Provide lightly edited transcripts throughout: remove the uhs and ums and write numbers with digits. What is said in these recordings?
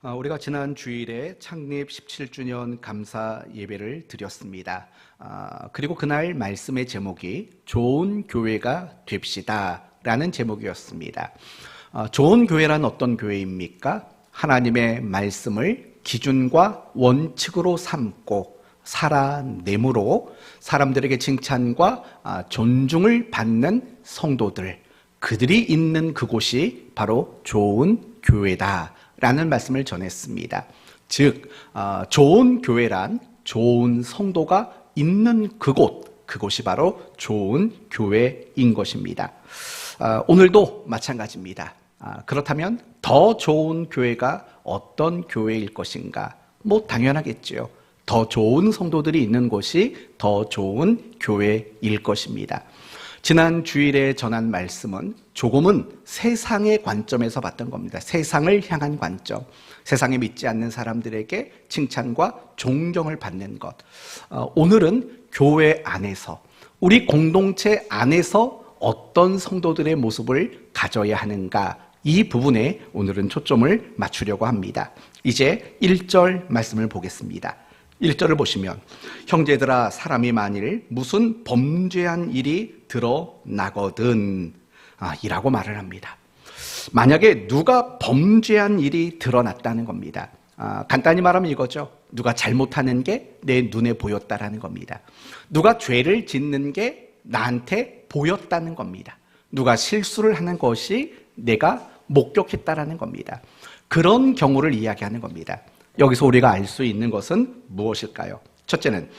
우리가 지난 주일에 창립 17주년 감사 예배를 드렸습니다. 그리고 그날 말씀의 제목이 좋은 교회가 됩시다 라는 제목이었습니다. 좋은 교회란 어떤 교회입니까? 하나님의 말씀을 기준과 원칙으로 삼고 살아내므로 사람들에게 칭찬과 존중을 받는 성도들, 그들이 있는 그곳이 바로 좋은 교회다 라는 말씀을 전했습니다. 즉, 좋은 교회란 좋은 성도가 있는 그곳이 바로 좋은 교회인 것입니다. 오늘도 마찬가지입니다. 그렇다면 더 좋은 교회가 어떤 교회일 것인가? 당연하겠죠. 더 좋은 성도들이 있는 곳이 더 좋은 교회일 것입니다. 지난 주일에 전한 말씀은 조금은 세상의 관점에서 봤던 겁니다. 세상을 향한 관점, 세상에 믿지 않는 사람들에게 칭찬과 존경을 받는 것. 오늘은 교회 안에서, 우리 공동체 안에서 어떤 성도들의 모습을 가져야 하는가, 이 부분에 오늘은 초점을 맞추려고 합니다. 이제 1절 말씀을 보겠습니다. 1절을 보시면 형제들아 사람이 만일 무슨 범죄한 일이 드러나거든 이라고 말을 합니다. 만약에 누가 범죄한 일이 드러났다는 겁니다. 간단히 말하면 이거죠. 누가 잘못하는 게 내 눈에 보였다라는 겁니다. 누가 죄를 짓는 게 나한테 보였다는 겁니다. 누가 실수를 하는 것이 내가 목격했다라는 겁니다. 그런 경우를 이야기하는 겁니다. 여기서 우리가 알 수 있는 것은 무엇일까요? 첫째는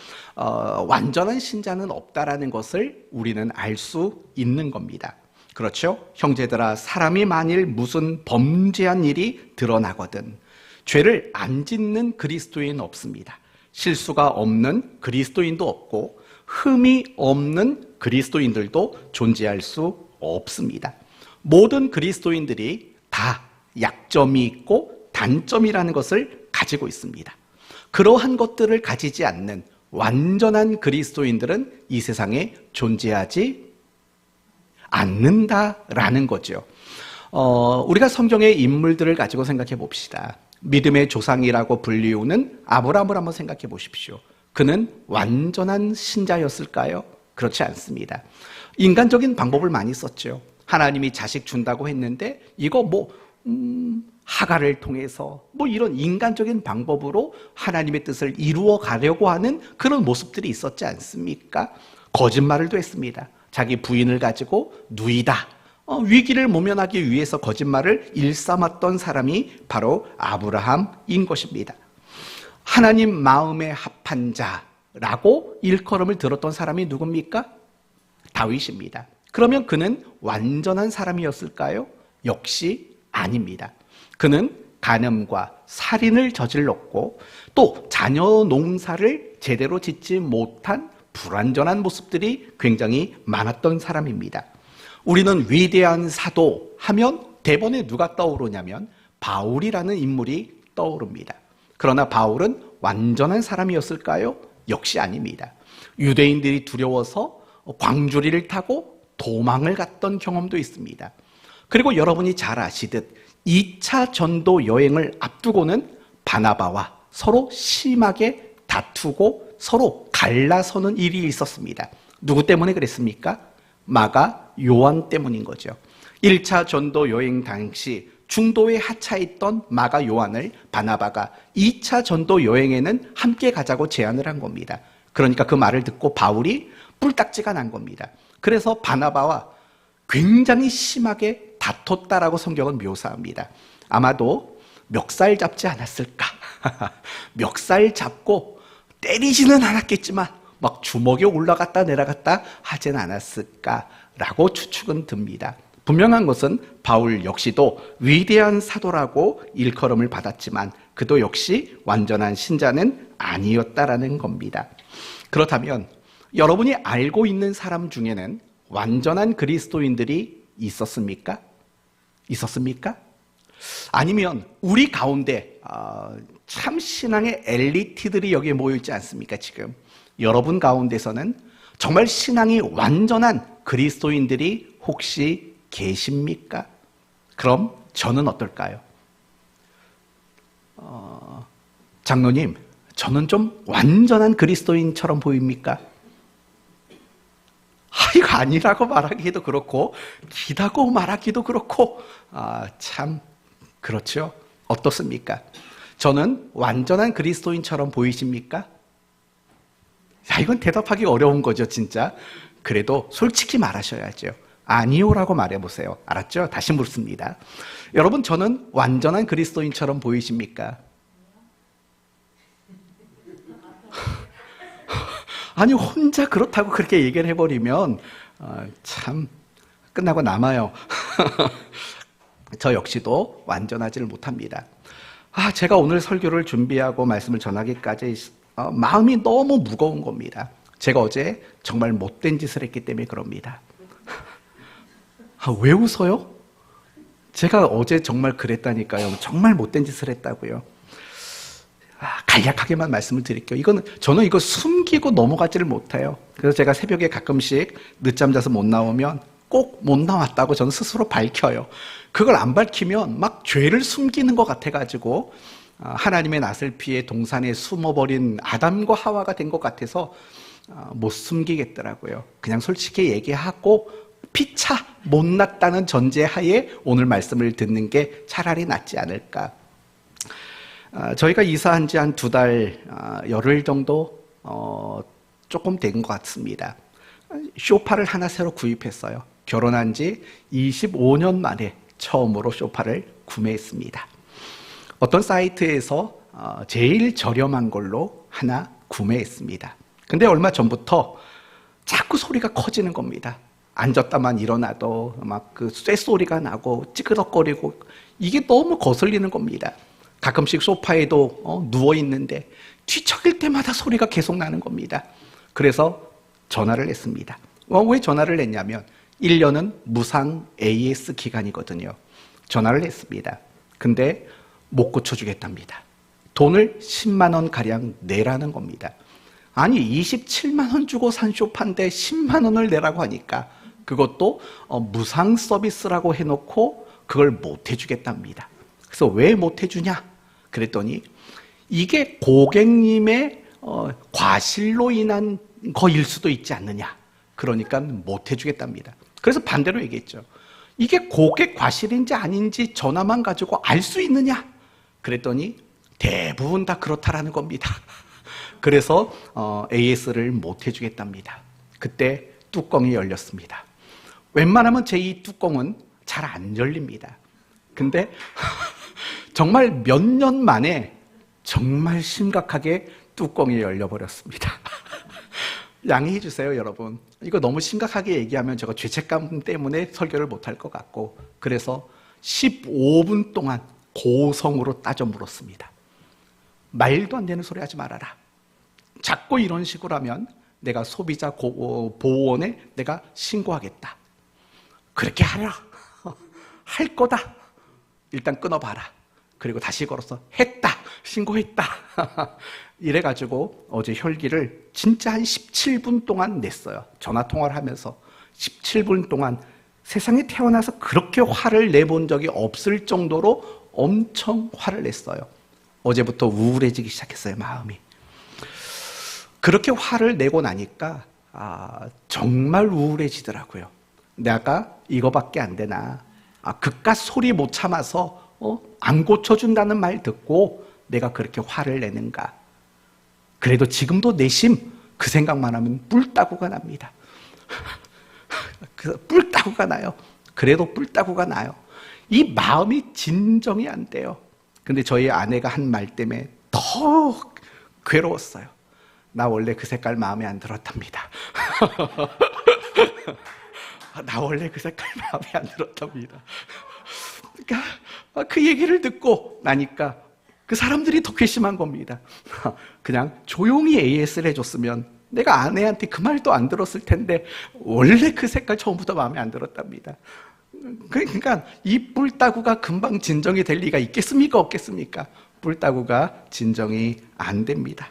완전한 신자는 없다라는 것을 우리는 알 수 있는 겁니다. 그렇죠? 형제들아 사람이 만일 무슨 범죄한 일이 드러나거든 죄를 안 짓는 그리스도인 없습니다. 실수가 없는 그리스도인도 없고 흠이 없는 그리스도인들도 존재할 수 없습니다. 모든 그리스도인들이 다 약점이 있고 단점이라는 것을 가지고 있습니다. 그러한 것들을 가지지 않는 완전한 그리스도인들은 이 세상에 존재하지 않는다라는 거죠. 우리가 성경의 인물들을 가지고 생각해 봅시다. 믿음의 조상이라고 불리우는 아브라함을 한번 생각해 보십시오. 그는 완전한 신자였을까요? 그렇지 않습니다. 인간적인 방법을 많이 썼죠. 하나님이 자식 준다고 했는데 이거 하갈을 통해서 이런 인간적인 방법으로 하나님의 뜻을 이루어 가려고 하는 그런 모습들이 있었지 않습니까? 거짓말을 또 했습니다. 자기 부인을 가지고 누이다, 위기를 모면하기 위해서 거짓말을 일삼았던 사람이 바로 아브라함인 것입니다. 하나님 마음에 합한 자라고 일컬음을 들었던 사람이 누굽니까? 다윗입니다. 그러면 그는 완전한 사람이었을까요? 역시 아닙니다. 그는 간음과 살인을 저질렀고 또 자녀 농사를 제대로 짓지 못한 불완전한 모습들이 굉장히 많았던 사람입니다. 우리는 위대한 사도 하면 대번에 누가 떠오르냐면 바울이라는 인물이 떠오릅니다. 그러나 바울은 완전한 사람이었을까요? 역시 아닙니다. 유대인들이 두려워서 광주리를 타고 도망을 갔던 경험도 있습니다. 그리고 여러분이 잘 아시듯 2차 전도 여행을 앞두고는 바나바와 서로 심하게 다투고 서로 갈라서는 일이 있었습니다. 누구 때문에 그랬습니까? 마가 요한 때문인 거죠. 1차 전도 여행 당시 중도에 하차했던 마가 요한을 바나바가 2차 전도 여행에는 함께 가자고 제안을 한 겁니다. 그러니까 그 말을 듣고 바울이 뿔딱지가 난 겁니다. 그래서 바나바와 굉장히 심하게 다퉜다라고 성경은 묘사합니다. 아마도 멱살 잡지 않았을까? 멱살 잡고 때리지는 않았겠지만 주먹에 올라갔다 내려갔다 하진 않았을까라고 추측은 듭니다. 분명한 것은 바울 역시도 위대한 사도라고 일컬음을 받았지만 그도 역시 완전한 신자는 아니었다라는 겁니다. 그렇다면 여러분이 알고 있는 사람 중에는 완전한 그리스도인들이 있었습니까? 아니면 우리 가운데 참 신앙의 엘리트들이 여기에 모여있지 않습니까? 지금 여러분 가운데서는 정말 신앙이 완전한 그리스도인들이 혹시 계십니까? 그럼 저는 어떨까요? 장로님, 저는 좀 완전한 그리스도인처럼 보입니까? 이거 아니라고 말하기도 그렇고 기다고 말하기도 그렇고 참 그렇죠. 어떻습니까? 저는 완전한 그리스도인처럼 보이십니까? 이건 대답하기 어려운 거죠, 진짜. 그래도 솔직히 말하셔야죠. 아니요라고 말해보세요. 알았죠? 다시 묻습니다. 여러분, 저는 완전한 그리스도인처럼 보이십니까? 아니, 혼자 그렇다고 그렇게 얘기를 해버리면 참 끝나고 남아요. 저 역시도 완전하지를 못합니다. 제가 오늘 설교를 준비하고 말씀을 전하기까지 마음이 너무 무거운 겁니다. 제가 어제 정말 못된 짓을 했기 때문에 그럽니다. 왜 웃어요? 제가 어제 정말 그랬다니까요. 정말 못된 짓을 했다고요. 간략하게만 말씀을 드릴게요. 저는 이거 숨기고 넘어가지를 못해요. 그래서 제가 새벽에 가끔씩 늦잠 자서 못 나오면 꼭 못 나왔다고 저는 스스로 밝혀요. 그걸 안 밝히면 막 죄를 숨기는 것 같아가지고 하나님의 낯을 피해 동산에 숨어버린 아담과 하와가 된 것 같아서 못 숨기겠더라고요. 그냥 솔직히 얘기하고 피차 못났다는 전제하에 오늘 말씀을 듣는 게 차라리 낫지 않을까. 저희가 이사한 지 한 2달, 열흘 정도 조금 된 것 같습니다. 소파를 하나 새로 구입했어요. 결혼한 지 25년 만에 처음으로 소파를 구매했습니다. 어떤 사이트에서 제일 저렴한 걸로 하나 구매했습니다. 근데 얼마 전부터 자꾸 소리가 커지는 겁니다. 앉았다만 일어나도 막 그 쇳소리가 나고 찌그덕거리고 이게 너무 거슬리는 겁니다. 가끔씩 소파에도 누워있는데 뒤척일 때마다 소리가 계속 나는 겁니다. 그래서 전화를 했습니다. 왜 전화를 했냐면 1년은 무상 AS 기간이거든요. 전화를 했습니다. 근데 못 고쳐주겠답니다. 돈을 10만 원 가량 내라는 겁니다. 아니 27만 원 주고 산 소파인데 10만 원을 내라고 하니까 그것도 무상 서비스라고 해놓고 그걸 못 해주겠답니다. 그래서 왜 못 해주냐? 그랬더니 이게 고객님의 과실로 인한 거일 수도 있지 않느냐. 그러니까 못 해주겠답니다. 그래서 반대로 얘기했죠. 이게 고객 과실인지 아닌지 전화만 가지고 알 수 있느냐? 그랬더니 대부분 다 그렇다라는 겁니다. 그래서 AS를 못 해주겠답니다. 그때 뚜껑이 열렸습니다. 웬만하면 제 이 뚜껑은 잘 안 열립니다. 근데 정말 몇 년 만에 정말 심각하게 뚜껑이 열려버렸습니다. 양해해 주세요, 여러분. 이거 너무 심각하게 얘기하면 제가 죄책감 때문에 설교를 못할 것 같고 그래서 15분 동안 고성으로 따져 물었습니다. 말도 안 되는 소리 하지 말아라. 자꾸 이런 식으로 하면 내가 소비자 보호원에 내가 신고하겠다. 그렇게 하라. 할 거다. 일단 끊어봐라. 그리고 다시 걸어서 했다. 신고했다. 이래가지고 어제 혈기를 진짜 한 17분 동안 냈어요. 전화통화를 하면서 17분 동안 세상에 태어나서 그렇게 화를 내본 적이 없을 정도로 엄청 화를 냈어요. 어제부터 우울해지기 시작했어요, 마음이. 그렇게 화를 내고 나니까 정말 우울해지더라고요. 내가 이거밖에 안 되나. 그깟 소리 못 참아서 안 고쳐준다는 말 듣고 내가 그렇게 화를 내는가. 그래도 지금도 내심 그 생각만 하면 뿔따구가 납니다. 뿔따구가 나요. 그래도 뿔따구가 나요. 이 마음이 진정이 안 돼요. 근데 저희 아내가 한 말 때문에 더 괴로웠어요. 나 원래 그 색깔 마음에 안 들었답니다. 나 원래 그 색깔 마음에 안 들었답니다. 그러니까 그 얘기를 듣고 나니까 그 사람들이 더 괘씸한 겁니다. 그냥 조용히 AS를 해줬으면 내가 아내한테 그 말도 안 들었을 텐데 원래 그 색깔 처음부터 마음에 안 들었답니다. 그러니까 이 뿔따구가 금방 진정이 될 리가 있겠습니까? 없겠습니까? 뿔따구가 진정이 안 됩니다.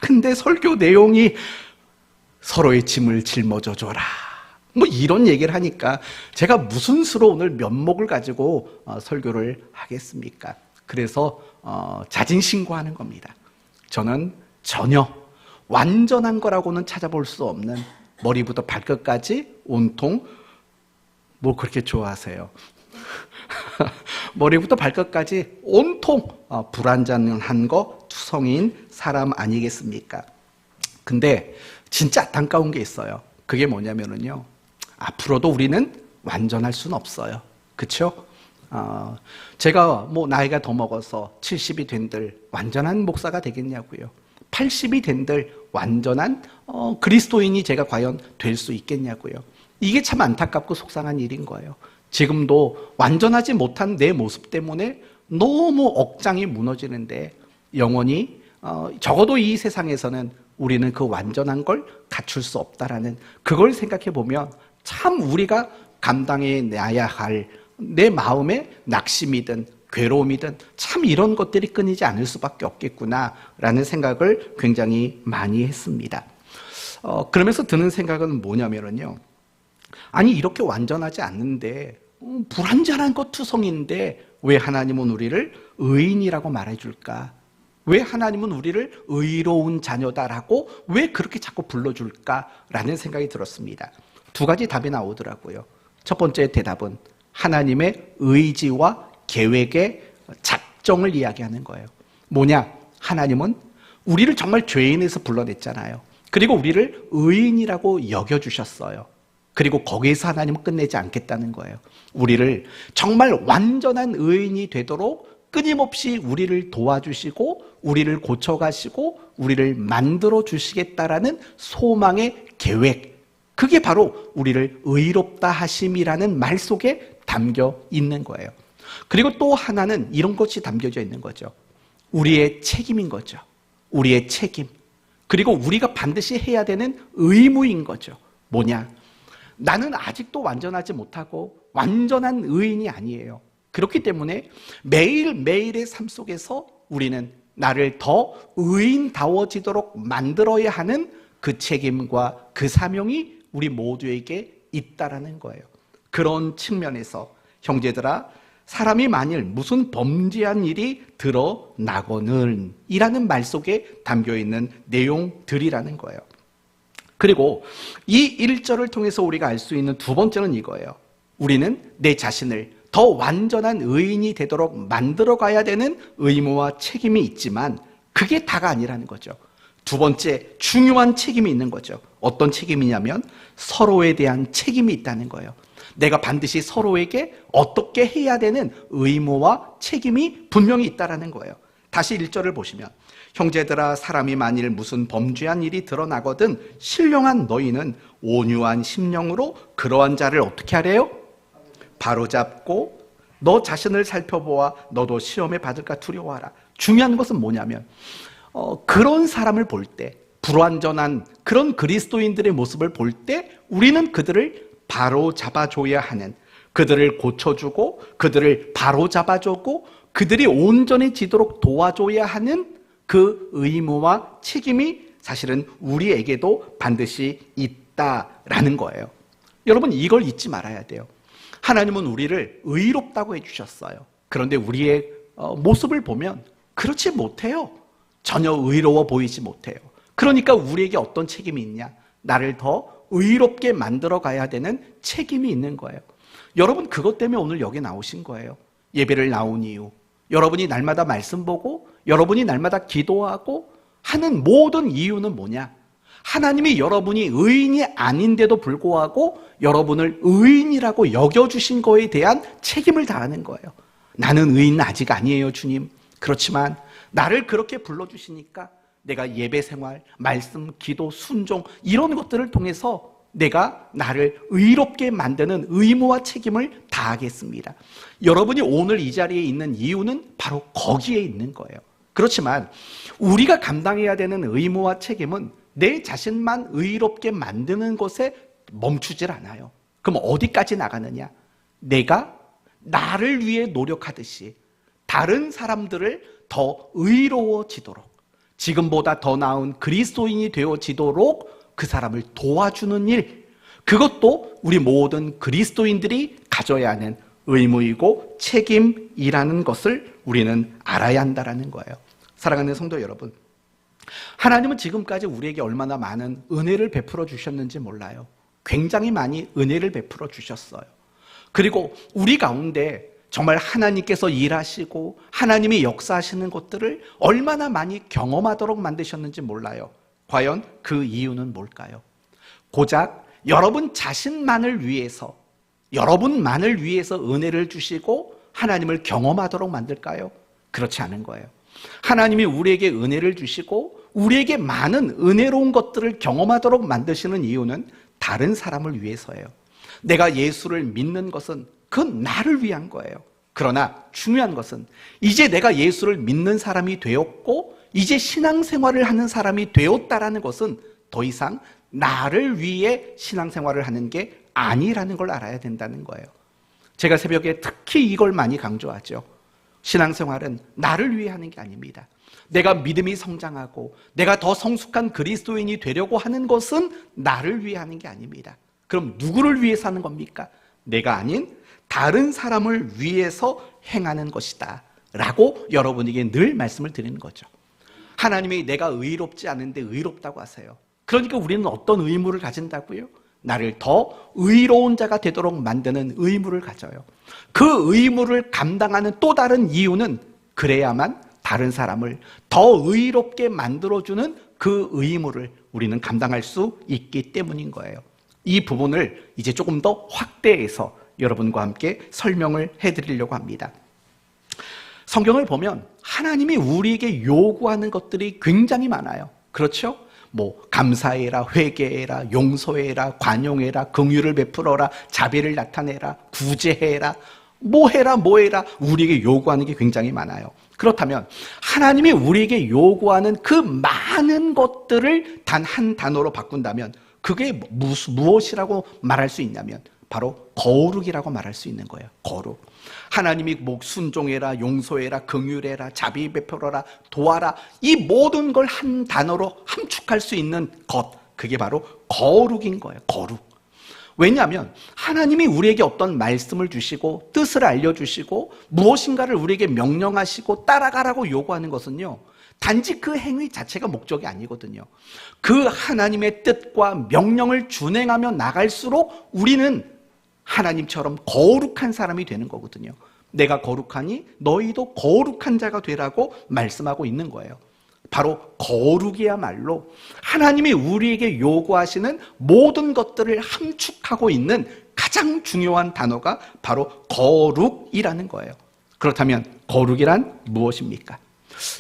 근데 설교 내용이 서로의 짐을 짊어져 줘라. 뭐 이런 얘기를 하니까 제가 무슨 수로 오늘 면목을 가지고 설교를 하겠습니까? 그래서 자진신고하는 겁니다. 저는 전혀 완전한 거라고는 찾아볼 수 없는 머리부터 발끝까지 온통 뭐 그렇게 좋아하세요. 머리부터 발끝까지 온통 불완전한 거 투성인 사람 아니겠습니까? 근데 진짜 안타까운 게 있어요. 그게 뭐냐면요, 앞으로도 우리는 완전할 수는 없어요. 그렇죠? 제가 뭐 나이가 더 먹어서 70이 된들 완전한 목사가 되겠냐고요. 80이 된들 완전한 그리스도인이 제가 과연 될 수 있겠냐고요. 이게 참 안타깝고 속상한 일인 거예요. 지금도 완전하지 못한 내 모습 때문에 너무 억장이 무너지는데 영원히 적어도 이 세상에서는 우리는 그 완전한 걸 갖출 수 없다라는 그걸 생각해 보면 참 우리가 감당해내야 할 내 마음의 낙심이든 괴로움이든 참 이런 것들이 끊이지 않을 수밖에 없겠구나라는 생각을 굉장히 많이 했습니다. 그러면서 드는 생각은 뭐냐면요, 아니 이렇게 완전하지 않는데 불완전한 것 투성인데 왜 하나님은 우리를 의인이라고 말해줄까? 왜 하나님은 우리를 의로운 자녀다라고 왜 그렇게 자꾸 불러줄까라는 생각이 들었습니다. 두 가지 답이 나오더라고요. 첫 번째 대답은 하나님의 의지와 계획의 작정을 이야기하는 거예요. 뭐냐? 하나님은 우리를 정말 죄인에서 불러냈잖아요. 그리고 우리를 의인이라고 여겨주셨어요. 그리고 거기에서 하나님은 끝내지 않겠다는 거예요. 우리를 정말 완전한 의인이 되도록 끊임없이 우리를 도와주시고 우리를 고쳐가시고 우리를 만들어 주시겠다라는 소망의 계획, 그게 바로 우리를 의롭다 하심이라는 말 속에 담겨 있는 거예요. 그리고 또 하나는 이런 것이 담겨져 있는 거죠. 우리의 책임인 거죠. 우리의 책임. 그리고 우리가 반드시 해야 되는 의무인 거죠. 뭐냐? 나는 아직도 완전하지 못하고 완전한 의인이 아니에요. 그렇기 때문에 매일매일의 삶 속에서 우리는 나를 더 의인다워지도록 만들어야 하는 그 책임과 그 사명이 우리 모두에게 있다라는 거예요. 그런 측면에서 형제들아, 사람이 만일 무슨 범죄한 일이 드러나거늘 이라는 말 속에 담겨있는 내용들이라는 거예요. 그리고 이 1절을 통해서 우리가 알 수 있는 두 번째는 이거예요. 우리는 내 자신을 더 완전한 의인이 되도록 만들어 가야 되는 의무와 책임이 있지만 그게 다가 아니라는 거죠. 두 번째 중요한 책임이 있는 거죠. 어떤 책임이냐면 서로에 대한 책임이 있다는 거예요. 내가 반드시 서로에게 어떻게 해야 되는 의무와 책임이 분명히 있다는 거예요. 다시 1절을 보시면 형제들아, 사람이 만일 무슨 범죄한 일이 드러나거든 신령한 너희는 온유한 심령으로 그러한 자를 어떻게 하래요? 바로잡고 너 자신을 살펴보아 너도 시험에 받을까 두려워하라. 중요한 것은 뭐냐면 그런 사람을 볼 때, 불완전한 그런 그리스도인들의 모습을 볼 때 우리는 그들을 바로 잡아줘야 하는, 그들을 고쳐주고 그들을 바로 잡아주고 그들이 온전해지도록 도와줘야 하는 그 의무와 책임이 사실은 우리에게도 반드시 있다라는 거예요. 여러분, 이걸 잊지 말아야 돼요. 하나님은 우리를 의롭다고 해주셨어요. 그런데 우리의 모습을 보면 그렇지 못해요. 전혀 의로워 보이지 못해요. 그러니까 우리에게 어떤 책임이 있냐? 나를 더 의롭게 만들어 가야 되는 책임이 있는 거예요. 여러분, 그것 때문에 오늘 여기 나오신 거예요. 예배를 나온 이유, 여러분이 날마다 말씀 보고 여러분이 날마다 기도하고 하는 모든 이유는 뭐냐? 하나님이 여러분이 의인이 아닌데도 불구하고 여러분을 의인이라고 여겨주신 거에 대한 책임을 다하는 거예요. 나는 의인 아직 아니에요, 주님. 그렇지만 나를 그렇게 불러주시니까 내가 예배 생활, 말씀, 기도, 순종 이런 것들을 통해서 내가 나를 의롭게 만드는 의무와 책임을 다하겠습니다. 여러분이 오늘 이 자리에 있는 이유는 바로 거기에 있는 거예요. 그렇지만 우리가 감당해야 되는 의무와 책임은 내 자신만 의롭게 만드는 것에 멈추질 않아요. 그럼 어디까지 나가느냐? 내가 나를 위해 노력하듯이 다른 사람들을 더 의로워지도록, 지금보다 더 나은 그리스도인이 되어지도록 그 사람을 도와주는 일, 그것도 우리 모든 그리스도인들이 가져야 하는 의무이고 책임이라는 것을 우리는 알아야 한다는 거예요. 사랑하는 성도 여러분, 하나님은 지금까지 우리에게 얼마나 많은 은혜를 베풀어 주셨는지 몰라요. 굉장히 많이 은혜를 베풀어 주셨어요. 그리고 우리 가운데 정말 하나님께서 일하시고 하나님이 역사하시는 것들을 얼마나 많이 경험하도록 만드셨는지 몰라요. 과연 그 이유는 뭘까요? 고작 여러분 자신만을 위해서, 여러분만을 위해서 은혜를 주시고 하나님을 경험하도록 만들까요? 그렇지 않은 거예요. 하나님이 우리에게 은혜를 주시고 우리에게 많은 은혜로운 것들을 경험하도록 만드시는 이유는 다른 사람을 위해서예요. 내가 예수를 믿는 것은 그건 나를 위한 거예요. 그러나 중요한 것은 이제 내가 예수를 믿는 사람이 되었고 이제 신앙생활을 하는 사람이 되었다라는 것은 더 이상 나를 위해 신앙생활을 하는 게 아니라는 걸 알아야 된다는 거예요. 제가 새벽에 특히 이걸 많이 강조하죠. 신앙생활은 나를 위해 하는 게 아닙니다. 내가 믿음이 성장하고 내가 더 성숙한 그리스도인이 되려고 하는 것은 나를 위해 하는 게 아닙니다. 그럼 누구를 위해서 하는 겁니까? 내가 아닌 다른 사람을 위해서 행하는 것이다 라고 여러분에게 늘 말씀을 드리는 거죠. 하나님이 내가 의롭지 않은데 의롭다고 하세요. 그러니까 우리는 어떤 의무를 가진다고요? 나를 더 의로운 자가 되도록 만드는 의무를 가져요. 그 의무를 감당하는 또 다른 이유는 그래야만 다른 사람을 더 의롭게 만들어주는 그 의무를 우리는 감당할 수 있기 때문인 거예요. 이 부분을 이제 조금 더 확대해서 여러분과 함께 설명을 해드리려고 합니다. 성경을 보면 하나님이 우리에게 요구하는 것들이 굉장히 많아요. 그렇죠? 감사해라, 회개해라, 용서해라, 관용해라, 긍휼을 베풀어라, 자비를 나타내라, 구제해라, 해라 우리에게 요구하는 게 굉장히 많아요. 그렇다면 하나님이 우리에게 요구하는 그 많은 것들을 단 한 단어로 바꾼다면 그게 무엇이라고 말할 수 있냐면 바로 거룩이라고 말할 수 있는 거예요. 거룩. 하나님이 순종해라, 용서해라, 긍휼해라, 자비 베풀어라, 도와라, 이 모든 걸 한 단어로 함축할 수 있는 것, 그게 바로 거룩인 거예요. 거룩. 왜냐하면 하나님이 우리에게 어떤 말씀을 주시고 뜻을 알려주시고 무엇인가를 우리에게 명령하시고 따라가라고 요구하는 것은요, 단지 그 행위 자체가 목적이 아니거든요. 그 하나님의 뜻과 명령을 준행하며 나갈수록 우리는 하나님처럼 거룩한 사람이 되는 거거든요. 내가 거룩하니 너희도 거룩한 자가 되라고 말씀하고 있는 거예요. 바로 거룩이야말로 하나님이 우리에게 요구하시는 모든 것들을 함축하고 있는 가장 중요한 단어가 바로 거룩이라는 거예요. 그렇다면 거룩이란 무엇입니까?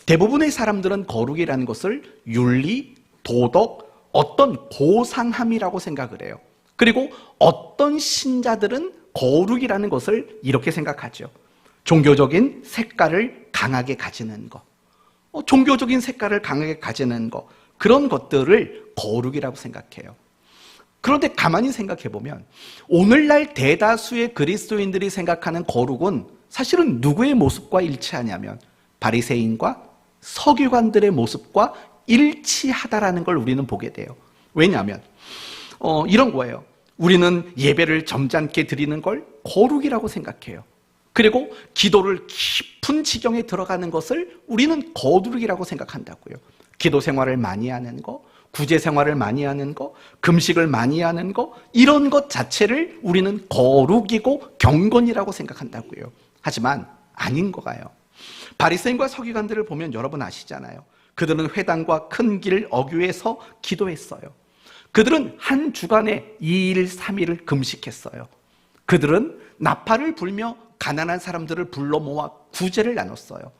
대부분의 사람들은 거룩이라는 것을 윤리, 도덕, 어떤 고상함이라고 생각을 해요. 그리고 어떤 신자들은 거룩이라는 것을 이렇게 생각하죠. 종교적인 색깔을 강하게 가지는 것, 종교적인 색깔을 강하게 가지는 것, 그런 것들을 거룩이라고 생각해요. 그런데 가만히 생각해 보면 오늘날 대다수의 그리스도인들이 생각하는 거룩은 사실은 누구의 모습과 일치하냐면 바리새인과 서기관들의 모습과 일치하다라는 걸 우리는 보게 돼요. 왜냐하면 이런 거예요. 우리는 예배를 점잖게 드리는 걸 거룩이라고 생각해요. 그리고 기도를 깊은 지경에 들어가는 것을 우리는 거룩이라고 생각한다고요. 기도 생활을 많이 하는 거, 구제 생활을 많이 하는 거, 금식을 많이 하는 거, 이런 것 자체를 우리는 거룩이고 경건이라고 생각한다고요. 하지만 아닌 거가요. 바리새인과 서기관들을 보면 여러분 아시잖아요. 그들은 회당과 큰 길 어귀에서 기도했어요. 그들은 한 주간에 2일 3일을 금식했어요. 그들은 나팔을 불며 가난한 사람들을 불러 모아 구제를 나눴어요.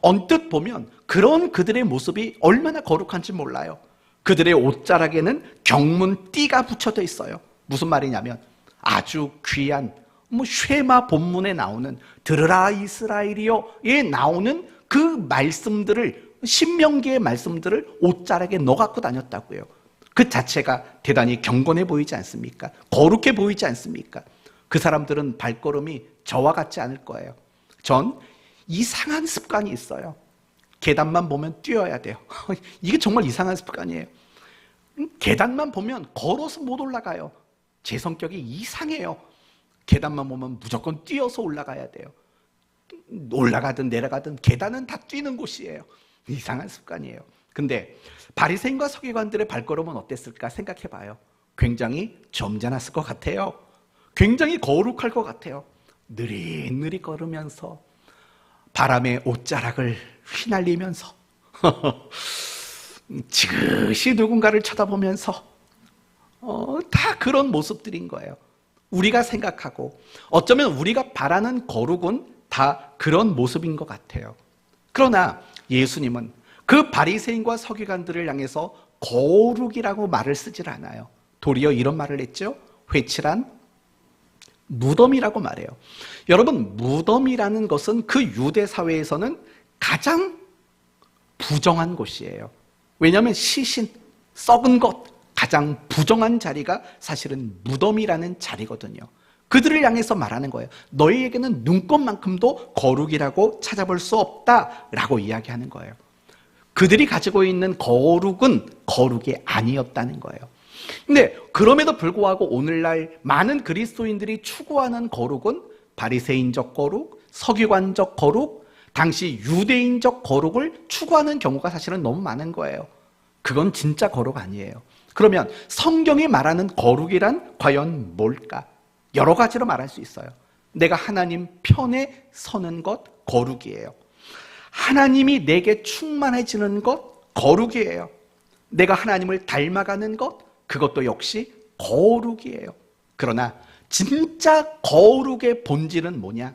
언뜻 보면 그런 그들의 모습이 얼마나 거룩한지 몰라요. 그들의 옷자락에는 경문 띠가 붙여져 있어요. 무슨 말이냐면 아주 귀한 쉐마 본문에 나오는 들으라 이스라엘이여에 나오는 그 말씀들을, 신명기의 말씀들을 옷자락에 넣어 갖고 다녔다고요. 그 자체가 대단히 경건해 보이지 않습니까? 거룩해 보이지 않습니까? 그 사람들은 발걸음이 저와 같지 않을 거예요. 전 이상한 습관이 있어요. 계단만 보면 뛰어야 돼요. 이게 정말 이상한 습관이에요. 계단만 보면 걸어서 못 올라가요. 제 성격이 이상해요. 계단만 보면 무조건 뛰어서 올라가야 돼요. 올라가든 내려가든 계단은 다 뛰는 곳이에요. 이상한 습관이에요. 근데 바리새인과 서기관들의 발걸음은 어땠을까 생각해 봐요. 굉장히 점잖았을 것 같아요. 굉장히 거룩할 것 같아요. 느릿느릿 걸으면서 바람에 옷자락을 휘날리면서 지그시 누군가를 쳐다보면서 다 그런 모습들인 거예요. 우리가 생각하고 어쩌면 우리가 바라는 거룩은 다 그런 모습인 것 같아요. 그러나 예수님은 그 바리새인과 서기관들을 향해서 거룩이라고 말을 쓰질 않아요. 도리어 이런 말을 했죠. 회칠한 무덤이라고 말해요. 여러분, 무덤이라는 것은 그 유대 사회에서는 가장 부정한 곳이에요. 왜냐하면 시신, 썩은 것, 가장 부정한 자리가 사실은 무덤이라는 자리거든요. 그들을 향해서 말하는 거예요. 너희에게는 눈꽃만큼도 거룩이라고 찾아볼 수 없다라고 이야기하는 거예요. 그들이 가지고 있는 거룩은 거룩이 아니었다는 거예요. 근데 그럼에도 불구하고 오늘날 많은 그리스도인들이 추구하는 거룩은 바리새인적 거룩, 서기관적 거룩, 당시 유대인적 거룩을 추구하는 경우가 사실은 너무 많은 거예요. 그건 진짜 거룩 아니에요. 그러면 성경이 말하는 거룩이란 과연 뭘까? 여러 가지로 말할 수 있어요. 내가 하나님 편에 서는 것 거룩이에요. 하나님이 내게 충만해지는 것 거룩이에요. 내가 하나님을 닮아가는 것 그것도 역시 거룩이에요. 그러나 진짜 거룩의 본질은 뭐냐?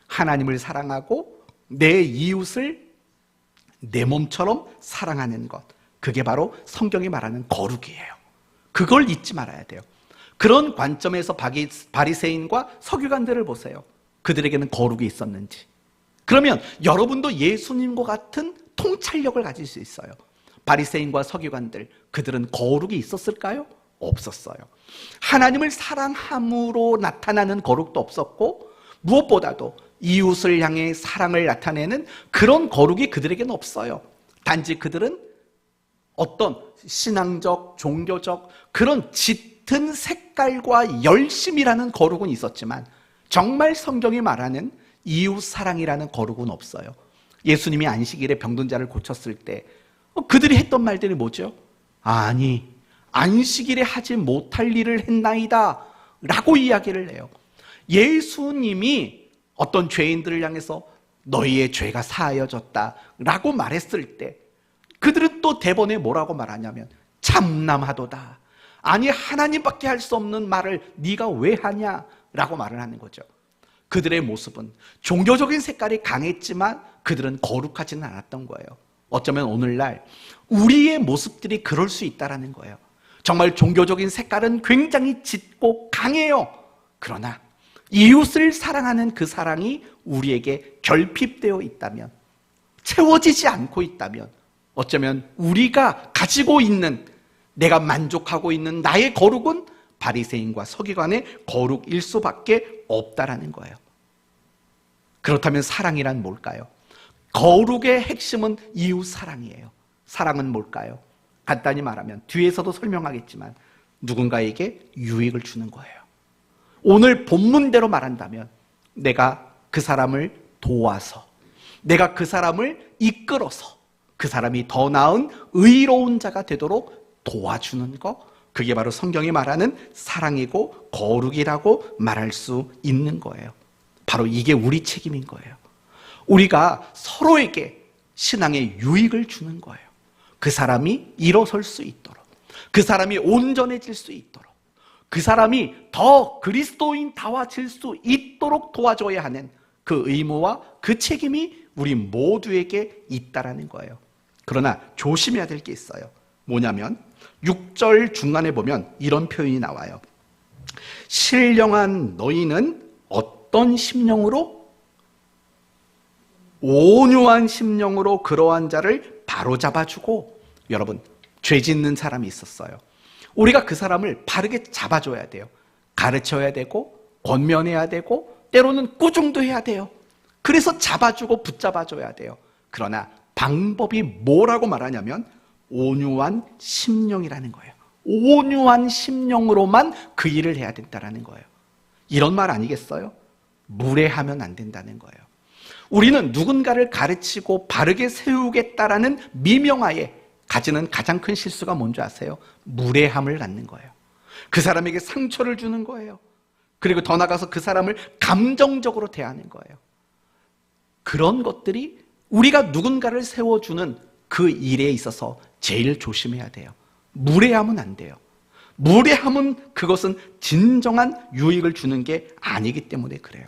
하나님을 사랑하고 내 이웃을 내 몸처럼 사랑하는 것. 그게 바로 성경이 말하는 거룩이에요. 그걸 잊지 말아야 돼요. 그런 관점에서 바리새인과 서기관들을 보세요. 그들에게는 거룩이 있었는지. 그러면 여러분도 예수님과 같은 통찰력을 가질 수 있어요. 바리새인과 서기관들, 그들은 거룩이 있었을까요? 없었어요. 하나님을 사랑함으로 나타나는 거룩도 없었고, 무엇보다도 이웃을 향해 사랑을 나타내는 그런 거룩이 그들에게는 없어요. 단지 그들은 어떤 신앙적, 종교적 그런 짙은 색깔과 열심이라는 거룩은 있었지만 정말 성경이 말하는 이웃 사랑이라는 거룩은 없어요. 예수님이 안식일에 병든 자를 고쳤을 때 그들이 했던 말들이 뭐죠? 아니, 안식일에 하지 못할 일을 했나이다 라고 이야기를 해요. 예수님이 어떤 죄인들을 향해서 너희의 죄가 사하여졌다 라고 말했을 때 그들은 또 대본에 뭐라고 말하냐면 참남하도다. 아니, 하나님밖에 할 수 없는 말을 네가 왜 하냐 라고 말을 하는 거죠. 그들의 모습은 종교적인 색깔이 강했지만 그들은 거룩하지는 않았던 거예요. 어쩌면 오늘날 우리의 모습들이 그럴 수 있다는 거예요. 정말 종교적인 색깔은 굉장히 짙고 강해요. 그러나 이웃을 사랑하는 그 사랑이 우리에게 결핍되어 있다면, 채워지지 않고 있다면 어쩌면 우리가 가지고 있는, 내가 만족하고 있는 나의 거룩은 바리새인과 서기관의 거룩일 수밖에 없다라는 거예요. 그렇다면 사랑이란 뭘까요? 거룩의 핵심은 이웃 사랑이에요. 사랑은 뭘까요? 간단히 말하면 뒤에서도 설명하겠지만 누군가에게 유익을 주는 거예요. 오늘 본문대로 말한다면 내가 그 사람을 도와서, 내가 그 사람을 이끌어서 그 사람이 더 나은 의로운 자가 되도록 도와주는 것, 그게 바로 성경이 말하는 사랑이고 거룩이라고 말할 수 있는 거예요. 바로 이게 우리 책임인 거예요. 우리가 서로에게 신앙의 유익을 주는 거예요. 그 사람이 일어설 수 있도록, 그 사람이 온전해질 수 있도록, 그 사람이 더 그리스도인다워질 수 있도록 도와줘야 하는 그 의무와 그 책임이 우리 모두에게 있다라는 거예요. 그러나 조심해야 될 게 있어요. 뭐냐면 6절 중간에 보면 이런 표현이 나와요. 신령한 너희는 어떤 심령으로? 온유한 심령으로 그러한 자를 바로잡아주고. 여러분, 죄 짓는 사람이 있었어요. 우리가 그 사람을 바르게 잡아줘야 돼요. 가르쳐야 되고 권면해야 되고 때로는 꾸중도 해야 돼요. 그래서 잡아주고 붙잡아줘야 돼요. 그러나 방법이 뭐라고 말하냐면 온유한 심령이라는 거예요. 온유한 심령으로만 그 일을 해야 된다는 거예요. 이런 말 아니겠어요? 무례하면 안 된다는 거예요. 우리는 누군가를 가르치고 바르게 세우겠다라는 미명하에 가지는 가장 큰 실수가 뭔지 아세요? 무례함을 갖는 거예요. 그 사람에게 상처를 주는 거예요. 그리고 더 나아가서 그 사람을 감정적으로 대하는 거예요. 그런 것들이 우리가 누군가를 세워주는 그 일에 있어서 제일 조심해야 돼요. 무례하면 안 돼요. 무례함은 그것은 진정한 유익을 주는 게 아니기 때문에 그래요.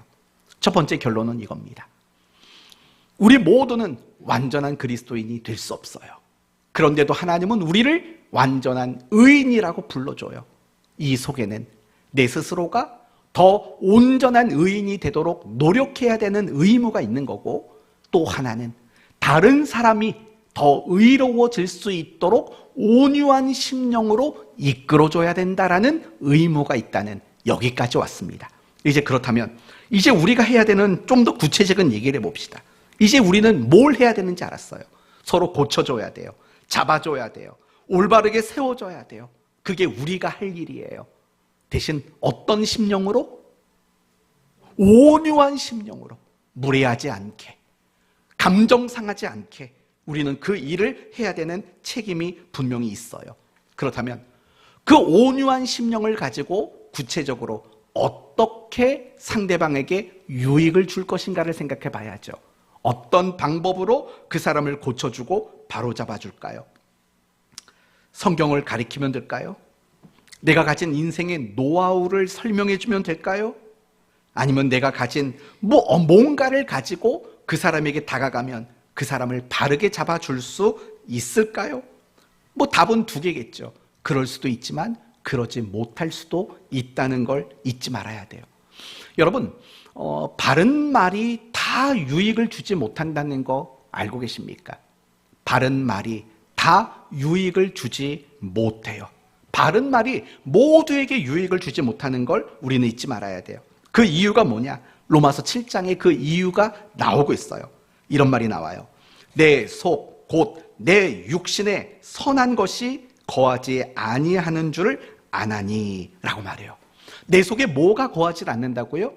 첫 번째 결론은 이겁니다. 우리 모두는 완전한 그리스도인이 될 수 없어요. 그런데도 하나님은 우리를 완전한 의인이라고 불러줘요. 이 속에는 내 스스로가 더 온전한 의인이 되도록 노력해야 되는 의무가 있는 거고, 또 하나는 다른 사람이 더 의로워질 수 있도록 온유한 심령으로 이끌어줘야 된다라는 의무가 있다는, 여기까지 왔습니다. 이제 그렇다면 이제 우리가 해야 되는 좀 더 구체적인 얘기를 해봅시다. 이제 우리는 뭘 해야 되는지 알았어요. 서로 고쳐줘야 돼요. 잡아줘야 돼요. 올바르게 세워줘야 돼요. 그게 우리가 할 일이에요. 대신 어떤 심령으로? 온유한 심령으로, 무례하지 않게, 감정 상하지 않게 우리는 그 일을 해야 되는 책임이 분명히 있어요. 그렇다면 그 온유한 심령을 가지고 구체적으로 어떻게 상대방에게 유익을 줄 것인가를 생각해 봐야죠. 어떤 방법으로 그 사람을 고쳐주고 바로잡아 줄까요? 성경을 가리키면 될까요? 내가 가진 인생의 노하우를 설명해 주면 될까요? 아니면 내가 가진 뭔가를 가지고 그 사람에게 다가가면 그 사람을 바르게 잡아줄 수 있을까요? 답은 두 개겠죠. 그럴 수도 있지만 그러지 못할 수도 있다는 걸 잊지 말아야 돼요. 여러분, 바른 말이 다 유익을 주지 못한다는 거 알고 계십니까? 바른 말이 다 유익을 주지 못해요. 바른 말이 모두에게 유익을 주지 못하는 걸 우리는 잊지 말아야 돼요. 그 이유가 뭐냐? 로마서 7장에 그 이유가 나오고 있어요. 이런 말이 나와요. 내 속, 곧 내 육신에 선한 것이 거하지 아니하는 줄 아나니 라고 말해요. 내 속에 뭐가 거하지 않는다고요?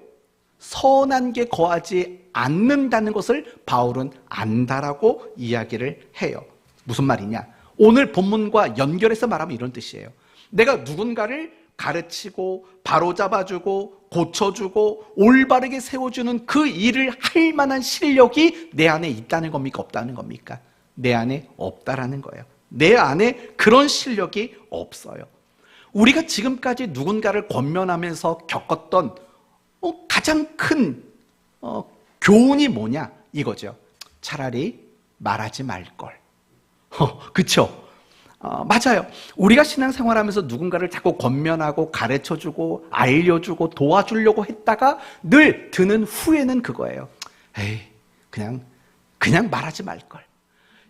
선한 게 거하지 않는다는 것을 바울은 안다라고 이야기를 해요. 무슨 말이냐? 오늘 본문과 연결해서 말하면 이런 뜻이에요. 내가 누군가를 가르치고 바로잡아주고 고쳐주고 올바르게 세워주는 그 일을 할 만한 실력이 내 안에 있다는 겁니까? 없다는 겁니까? 내 안에 없다라는 거예요. 내 안에 그런 실력이 없어요. 우리가 지금까지 누군가를 권면하면서 겪었던 가장 큰 교훈이 뭐냐? 이거죠. 차라리 말하지 말걸. 그쵸? 맞아요. 우리가 신앙생활하면서 누군가를 자꾸 권면하고 가르쳐주고 알려주고 도와주려고 했다가 늘 드는 후회는 그거예요. 에이, 그냥 말하지 말걸.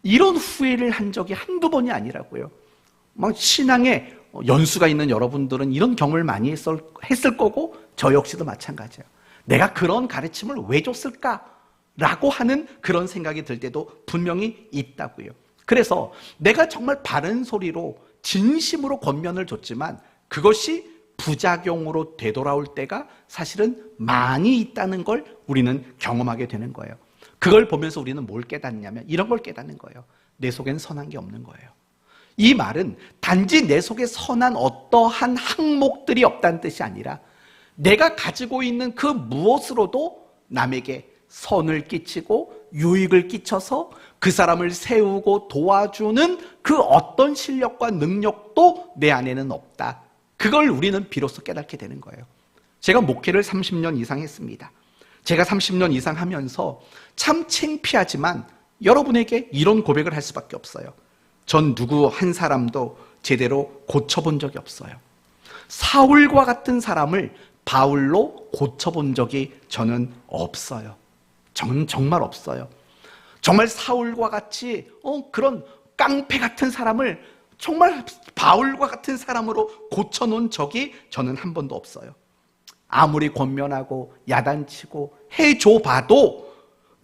이런 후회를 한 적이 한두 번이 아니라고요. 신앙에 연수가 있는 여러분들은 이런 경험을 많이 했을 거고 저 역시도 마찬가지예요. 내가 그런 가르침을 왜 줬을까라고 하는 그런 생각이 들 때도 분명히 있다고요. 그래서 내가 정말 바른 소리로 진심으로 권면을 줬지만 그것이 부작용으로 되돌아올 때가 사실은 많이 있다는 걸 우리는 경험하게 되는 거예요. 그걸 보면서 우리는 뭘 깨닫냐면 이런 걸 깨닫는 거예요. 내 속엔 선한 게 없는 거예요. 이 말은 단지 내 속에 선한 어떠한 항목들이 없다는 뜻이 아니라 내가 가지고 있는 그 무엇으로도 남에게 선을 끼치고 유익을 끼쳐서 그 사람을 세우고 도와주는 그 어떤 실력과 능력도 내 안에는 없다. 그걸 우리는 비로소 깨닫게 되는 거예요. 제가 목회를 30년 이상 했습니다. 제가 30년 이상 하면서 참 창피하지만 여러분에게 이런 고백을 할 수밖에 없어요. 전 누구 한 사람도 제대로 고쳐본 적이 없어요. 사울과 같은 사람을 바울로 고쳐본 적이 저는 없어요. 저는 정말 없어요. 정말 사울과 같이 그런 깡패 같은 사람을 정말 바울과 같은 사람으로 고쳐놓은 적이 저는 한 번도 없어요. 아무리 권면하고 야단치고 해줘봐도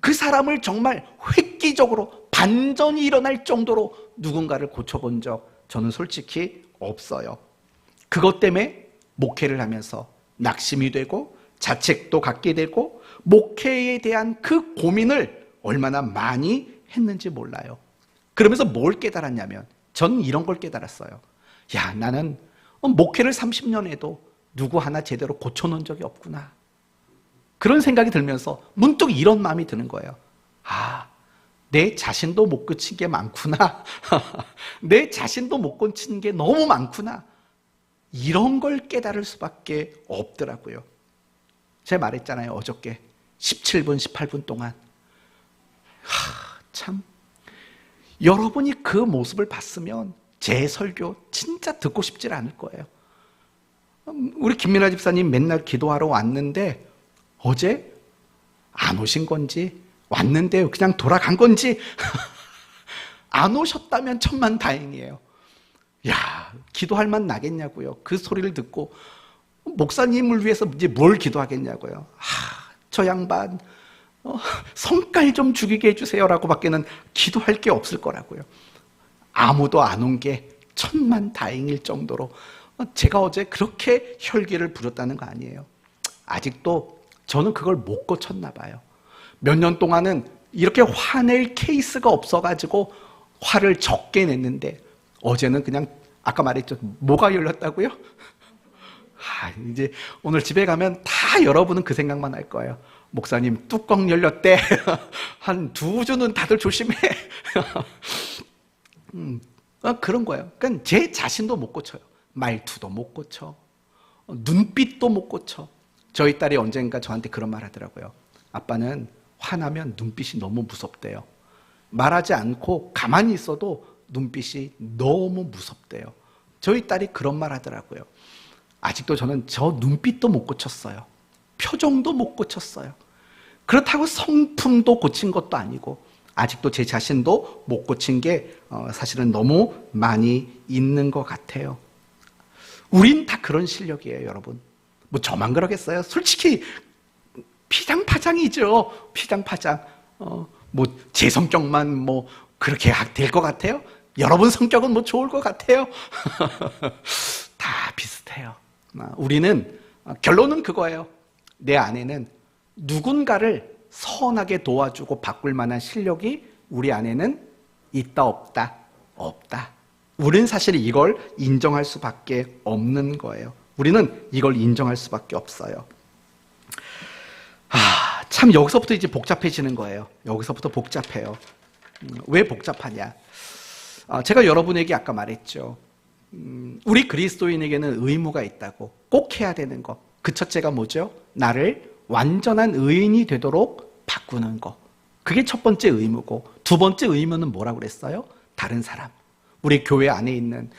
그 사람을 정말 획기적으로 반전이 일어날 정도로 누군가를 고쳐본 적 저는 솔직히 없어요. 그것 때문에 목회를 하면서 낙심이 되고 자책도 갖게 되고 목회에 대한 그 고민을 얼마나 많이 했는지 몰라요. 그러면서 뭘 깨달았냐면 전 이런 걸 깨달았어요. 야, 나는 목회를 30년 해도 누구 하나 제대로 고쳐놓은 적이 없구나. 그런 생각이 들면서 문득 이런 마음이 드는 거예요. 아, 내 자신도 못 고친 게 많구나. 내 자신도 못 고친 게 너무 많구나. 이런 걸 깨달을 수밖에 없더라고요. 제가 말했잖아요, 어저께 17분, 18분 동안. 참, 여러분이 그 모습을 봤으면 제 설교 진짜 듣고 싶지 않을 거예요. 우리 김민아 집사님 맨날 기도하러 왔는데 어제 안 오신 건지, 왔는데 그냥 돌아간 건지 안 오셨다면 천만 다행이에요. 야, 기도할 만 나겠냐고요. 그 소리를 듣고 목사님을 위해서 이제 뭘 기도하겠냐고요. 저 양반 성깔 좀 죽이게 해주세요라고 밖에는 기도할 게 없을 거라고요. 아무도 안 온 게 천만 다행일 정도로 제가 어제 그렇게 혈기를 부렸다는 거 아니에요. 아직도 저는 그걸 못 고쳤나 봐요. 몇 년 동안은 이렇게 화낼 케이스가 없어가지고 화를 적게 냈는데 어제는 그냥 아까 말했죠. 뭐가 열렸다고요? 이제 오늘 집에 가면 다 여러분은 그 생각만 할 거예요. 목사님 뚜껑 열렸대. 한 2주는 다들 조심해. 그런 거예요. 그러니까 제 자신도 못 고쳐요. 말투도 못 고쳐. 눈빛도 못 고쳐. 저희 딸이 언젠가 저한테 그런 말 하더라고요. 아빠는 화나면 눈빛이 너무 무섭대요. 말하지 않고 가만히 있어도 눈빛이 너무 무섭대요. 저희 딸이 그런 말 하더라고요. 아직도 저는 저 눈빛도 못 고쳤어요. 표정도 못 고쳤어요. 그렇다고 성품도 고친 것도 아니고 아직도 제 자신도 못 고친 게 사실은 너무 많이 있는 것 같아요. 우린 다 그런 실력이에요, 여러분. 뭐 저만 그러겠어요? 솔직히 피장파장이죠. 피장파장. 뭐 제 성격만 뭐 그렇게 될 것 같아요? 여러분 성격은 뭐 좋을 것 같아요? 다 비슷해요. 우리는 결론은 그거예요. 내 안에는 누군가를 선하게 도와주고 바꿀 만한 실력이 우리 안에는 있다 없다? 없다. 우리는 사실 이걸 인정할 수밖에 없는 거예요. 우리는 이걸 인정할 수밖에 없어요. 참 여기서부터 이제 복잡해지는 거예요. 여기서부터 복잡해요. 왜 복잡하냐? 제가 여러분에게 아까 말했죠. 우리 그리스도인에게는 의무가 있다고. 꼭 해야 되는 거. 그 첫째가 뭐죠? 나를 완전한 의인이 되도록 바꾸는 거. 그게 첫 번째 의무고, 두 번째 의무는 뭐라고 그랬어요? 다른 사람. 우리 교회 안에 있는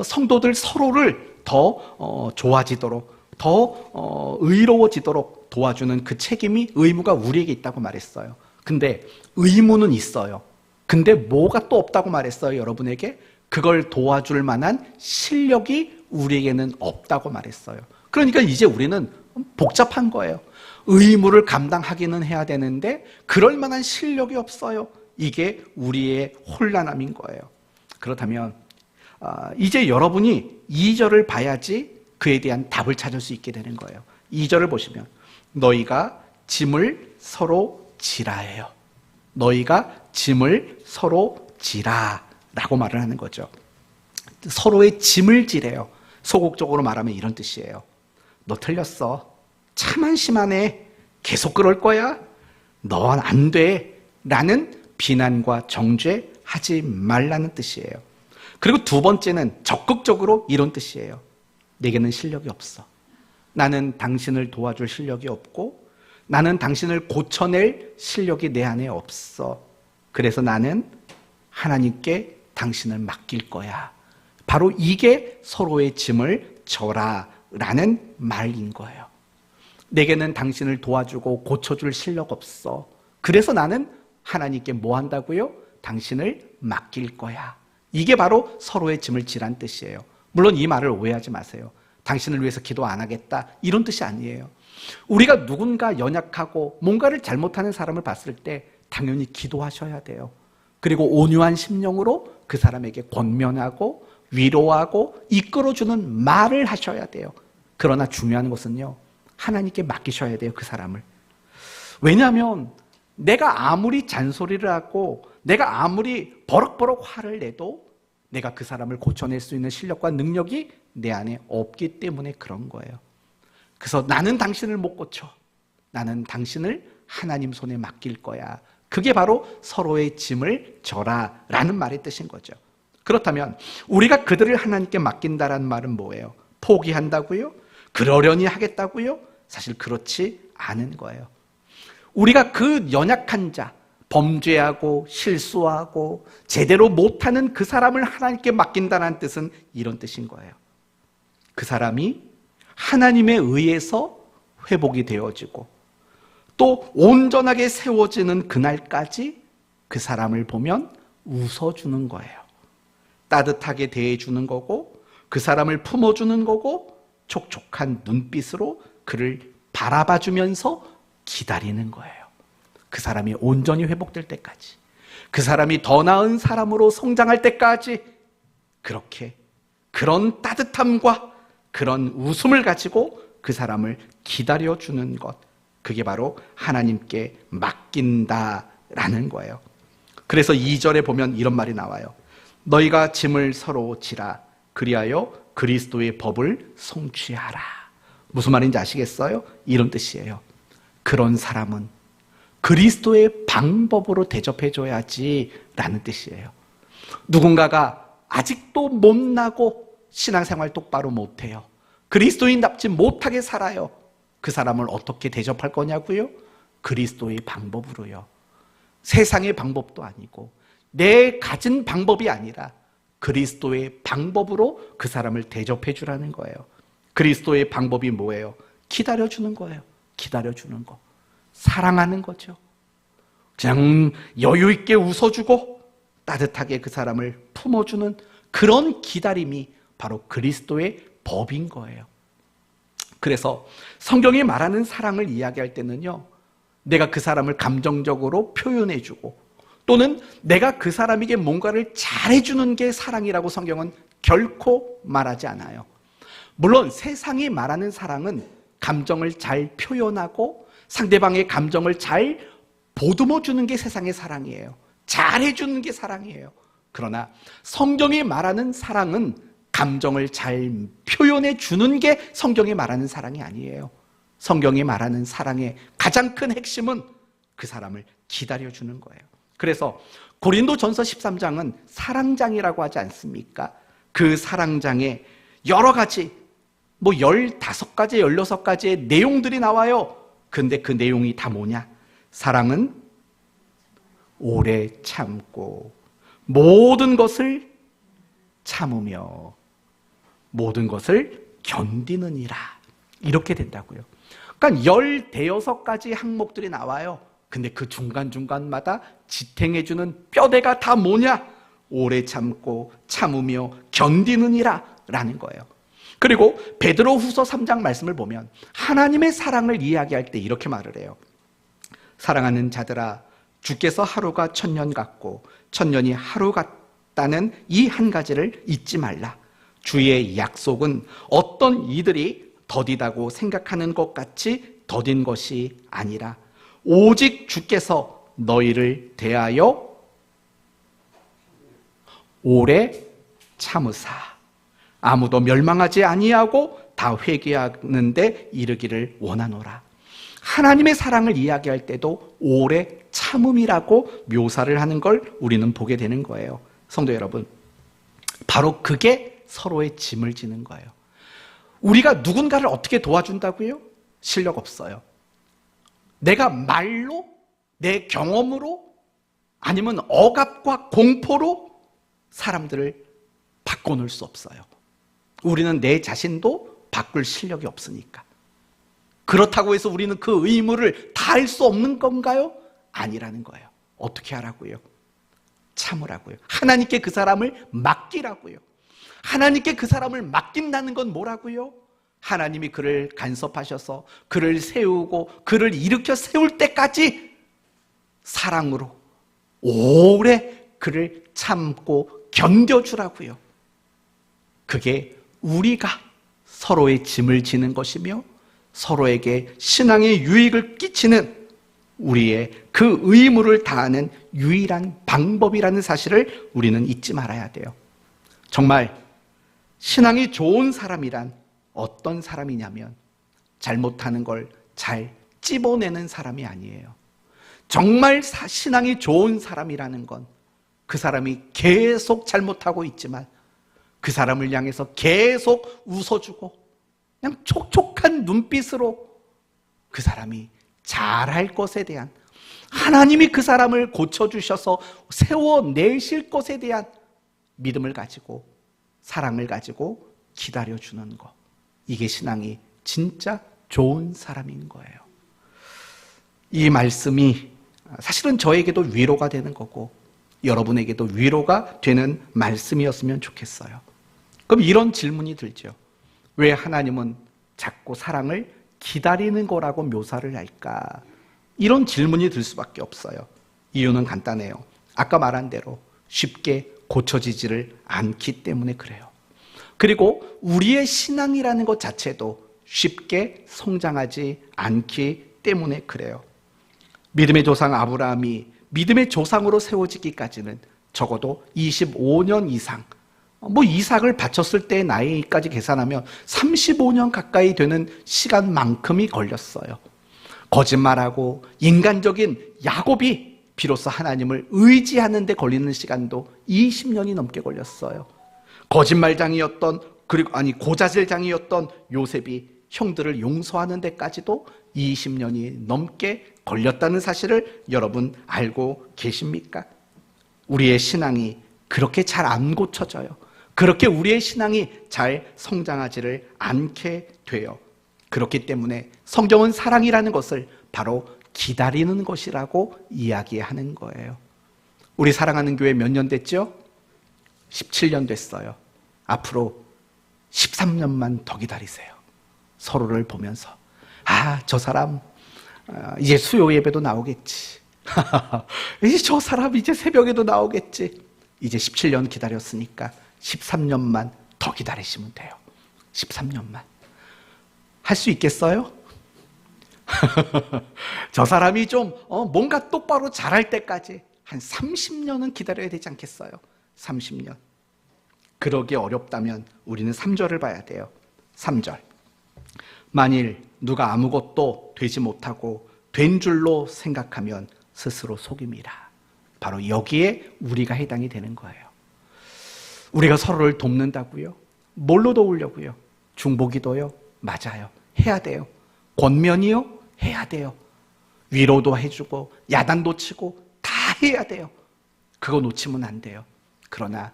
성도들 서로를 더 좋아지도록, 더 의로워지도록 도와주는 그 책임이, 의무가 우리에게 있다고 말했어요. 근데 의무는 있어요. 근데 뭐가 또 없다고 말했어요, 여러분에게? 그걸 도와줄 만한 실력이 우리에게는 없다고 말했어요. 그러니까 이제 우리는 복잡한 거예요. 의무를 감당하기는 해야 되는데 그럴 만한 실력이 없어요. 이게 우리의 혼란함인 거예요. 그렇다면 이제 여러분이 2절을 봐야지 그에 대한 답을 찾을 수 있게 되는 거예요. 2절을 보시면 너희가 짐을 서로 지라예요. 너희가 짐을 서로 지라라고 말을 하는 거죠. 서로의 짐을 지래요. 소극적으로 말하면 이런 뜻이에요. 너 틀렸어. 참 한심하네. 계속 그럴 거야? 넌 안 돼. 라는 비난과 정죄하지 말라는 뜻이에요. 그리고 두 번째는 적극적으로 이런 뜻이에요. 내게는 실력이 없어. 나는 당신을 도와줄 실력이 없고 나는 당신을 고쳐낼 실력이 내 안에 없어. 그래서 나는 하나님께 당신을 맡길 거야. 바로 이게 서로의 짐을 져라 라는 말인 거예요. 내게는 당신을 도와주고 고쳐줄 실력 없어. 그래서 나는 하나님께 뭐 한다고요? 당신을 맡길 거야. 이게 바로 서로의 짐을 지란 뜻이에요. 물론 이 말을 오해하지 마세요. 당신을 위해서 기도 안 하겠다 이런 뜻이 아니에요. 우리가 누군가 연약하고 뭔가를 잘못하는 사람을 봤을 때 당연히 기도하셔야 돼요. 그리고 온유한 심령으로 그 사람에게 권면하고 위로하고 이끌어주는 말을 하셔야 돼요. 그러나 중요한 것은요, 하나님께 맡기셔야 돼요, 그 사람을. 왜냐하면 내가 아무리 잔소리를 하고 내가 아무리 버럭버럭 화를 내도 내가 그 사람을 고쳐낼 수 있는 실력과 능력이 내 안에 없기 때문에 그런 거예요. 그래서 나는 당신을 못 고쳐. 나는 당신을 하나님 손에 맡길 거야. 그게 바로 서로의 짐을 져라 라는 말의 뜻인 거죠. 그렇다면 우리가 그들을 하나님께 맡긴다라는 말은 뭐예요? 포기한다고요? 그러려니 하겠다고요? 사실 그렇지 않은 거예요. 우리가 그 연약한 자, 범죄하고 실수하고 제대로 못하는 그 사람을 하나님께 맡긴다는 뜻은 이런 뜻인 거예요. 그 사람이 하나님에 의해서 회복이 되어지고 또 온전하게 세워지는 그날까지 그 사람을 보면 웃어주는 거예요. 따뜻하게 대해주는 거고 그 사람을 품어주는 거고 촉촉한 눈빛으로 그를 바라봐주면서 기다리는 거예요. 그 사람이 온전히 회복될 때까지, 그 사람이 더 나은 사람으로 성장할 때까지 그렇게 그런 따뜻함과 그런 웃음을 가지고 그 사람을 기다려주는 것, 그게 바로 하나님께 맡긴다라는 거예요. 그래서 2절에 보면 이런 말이 나와요. 너희가 짐을 서로 지라 그리하여 그리스도의 법을 성취하라. 무슨 말인지 아시겠어요? 이런 뜻이에요. 그런 사람은 그리스도의 방법으로 대접해줘야지 라는 뜻이에요. 누군가가 아직도 못나고 신앙생활 똑바로 못해요. 그리스도인답지 못하게 살아요. 그 사람을 어떻게 대접할 거냐고요? 그리스도의 방법으로요. 세상의 방법도 아니고 내 가진 방법이 아니라 그리스도의 방법으로 그 사람을 대접해 주라는 거예요. 그리스도의 방법이 뭐예요? 기다려주는 거예요. 기다려주는 거. 사랑하는 거죠. 그냥 여유 있게 웃어주고 따뜻하게 그 사람을 품어주는 그런 기다림이 바로 그리스도의 법인 거예요. 그래서 성경이 말하는 사랑을 이야기할 때는요, 내가 그 사람을 감정적으로 표현해주고 또는 내가 그 사람에게 뭔가를 잘해주는 게 사랑이라고 성경은 결코 말하지 않아요. 물론 세상이 말하는 사랑은 감정을 잘 표현하고 상대방의 감정을 잘 보듬어주는 게 세상의 사랑이에요. 잘해주는 게 사랑이에요. 그러나 성경이 말하는 사랑은 감정을 잘 표현해 주는 게 성경이 말하는 사랑이 아니에요. 성경이 말하는 사랑의 가장 큰 핵심은 그 사람을 기다려주는 거예요. 그래서 고린도전서 13장은 사랑장이라고 하지 않습니까? 그 사랑장에 여러 가지 15가지, 16가지의 내용들이 나와요. 근데 그 내용이 다 뭐냐? 사랑은 오래 참고 모든 것을 참으며 모든 것을 견디느니라. 이렇게 된다고요. 그러니까 15가지 항목들이 나와요. 근데 그 중간중간마다 지탱해주는 뼈대가 다 뭐냐? 오래 참고 참으며 견디느니라 라는 거예요. 그리고 베드로후서 3장 말씀을 보면 하나님의 사랑을 이야기할 때 이렇게 말을 해요. 사랑하는 자들아, 주께서 하루가 1000년 같고 1000년이 하루 같다는 이 한 가지를 잊지 말라. 주의 약속은 어떤 이들이 더디다고 생각하는 것 같이 더딘 것이 아니라 오직 주께서 너희를 대하여 오래 참으사 아무도 멸망하지 아니하고 다 회개하는데 이르기를 원하노라. 하나님의 사랑을 이야기할 때도 오래 참음이라고 묘사를 하는 걸 우리는 보게 되는 거예요. 성도 여러분, 바로 그게 서로의 짐을 지는 거예요. 우리가 누군가를 어떻게 도와준다고요? 실력 없어요. 내가 말로, 내 경험으로, 아니면 억압과 공포로 사람들을 바꿔놓을 수 없어요. 우리는 내 자신도 바꿀 실력이 없으니까. 그렇다고 해서 우리는 그 의무를 다할 수 없는 건가요? 아니라는 거예요. 어떻게 하라고요? 참으라고요. 하나님께 그 사람을 맡기라고요. 하나님께 그 사람을 맡긴다는 건 뭐라고요? 하나님이 그를 간섭하셔서 그를 세우고 그를 일으켜 세울 때까지 사랑으로 오래 그를 참고 견뎌주라고요. 그게 우리가 서로의 짐을 지는 것이며 서로에게 신앙의 유익을 끼치는 우리의 그 의무를 다하는 유일한 방법이라는 사실을 우리는 잊지 말아야 돼요. 정말 신앙이 좋은 사람이란 어떤 사람이냐면 잘못하는 걸 잘 찝어내는 사람이 아니에요. 정말 신앙이 좋은 사람이라는 건 그 사람이 계속 잘못하고 있지만 그 사람을 향해서 계속 웃어주고 그냥 촉촉한 눈빛으로 그 사람이 잘할 것에 대한, 하나님이 그 사람을 고쳐주셔서 세워내실 것에 대한 믿음을 가지고 사랑을 가지고 기다려주는 것, 이게 신앙이 진짜 좋은 사람인 거예요. 이 말씀이 사실은 저에게도 위로가 되는 거고 여러분에게도 위로가 되는 말씀이었으면 좋겠어요. 그럼 이런 질문이 들죠. 왜 하나님은 자꾸 사랑을 기다리는 거라고 묘사를 할까? 이런 질문이 들 수밖에 없어요. 이유는 간단해요. 아까 말한 대로 쉽게 고쳐지지를 않기 때문에 그래요. 그리고 우리의 신앙이라는 것 자체도 쉽게 성장하지 않기 때문에 그래요. 믿음의 조상 아브라함이 믿음의 조상으로 세워지기까지는 적어도 25년 이상, 이삭을 바쳤을 때의 나이까지 계산하면 35년 가까이 되는 시간만큼이 걸렸어요. 거짓말하고 인간적인 야곱이 비로소 하나님을 의지하는 데 걸리는 시간도 20년이 넘게 걸렸어요. 거짓말장이었던, 고자질장이었던 요셉이 형들을 용서하는 데까지도 20년이 넘게 걸렸다는 사실을 여러분 알고 계십니까? 우리의 신앙이 그렇게 잘 안 고쳐져요. 그렇게 우리의 신앙이 잘 성장하지를 않게 돼요. 그렇기 때문에 성경은 사랑이라는 것을 바로 기다리는 것이라고 이야기하는 거예요. 우리 사랑하는 교회 몇 년 됐죠? 17년 됐어요. 앞으로 13년만 더 기다리세요. 서로를 보면서 저 사람 이제 수요 예배도 나오겠지. 저 사람 이제 새벽에도 나오겠지. 이제 17년 기다렸으니까 13년만 더 기다리시면 돼요. 13년만. 할 수 있겠어요? 저 사람이 좀 뭔가 똑바로 잘할 때까지 한 30년은 기다려야 되지 않겠어요? 30년. 그러기 어렵다면 우리는 3절을 봐야 돼요. 3절. 만일 누가 아무것도 되지 못하고 된 줄로 생각하면 스스로 속임이라. 바로 여기에 우리가 해당이 되는 거예요. 우리가 서로를 돕는다고요? 뭘로 도우려고요? 중보기도요? 맞아요. 해야 돼요. 권면이요? 해야 돼요. 위로도 해주고 야단도 치고 다 해야 돼요. 그거 놓치면 안 돼요. 그러나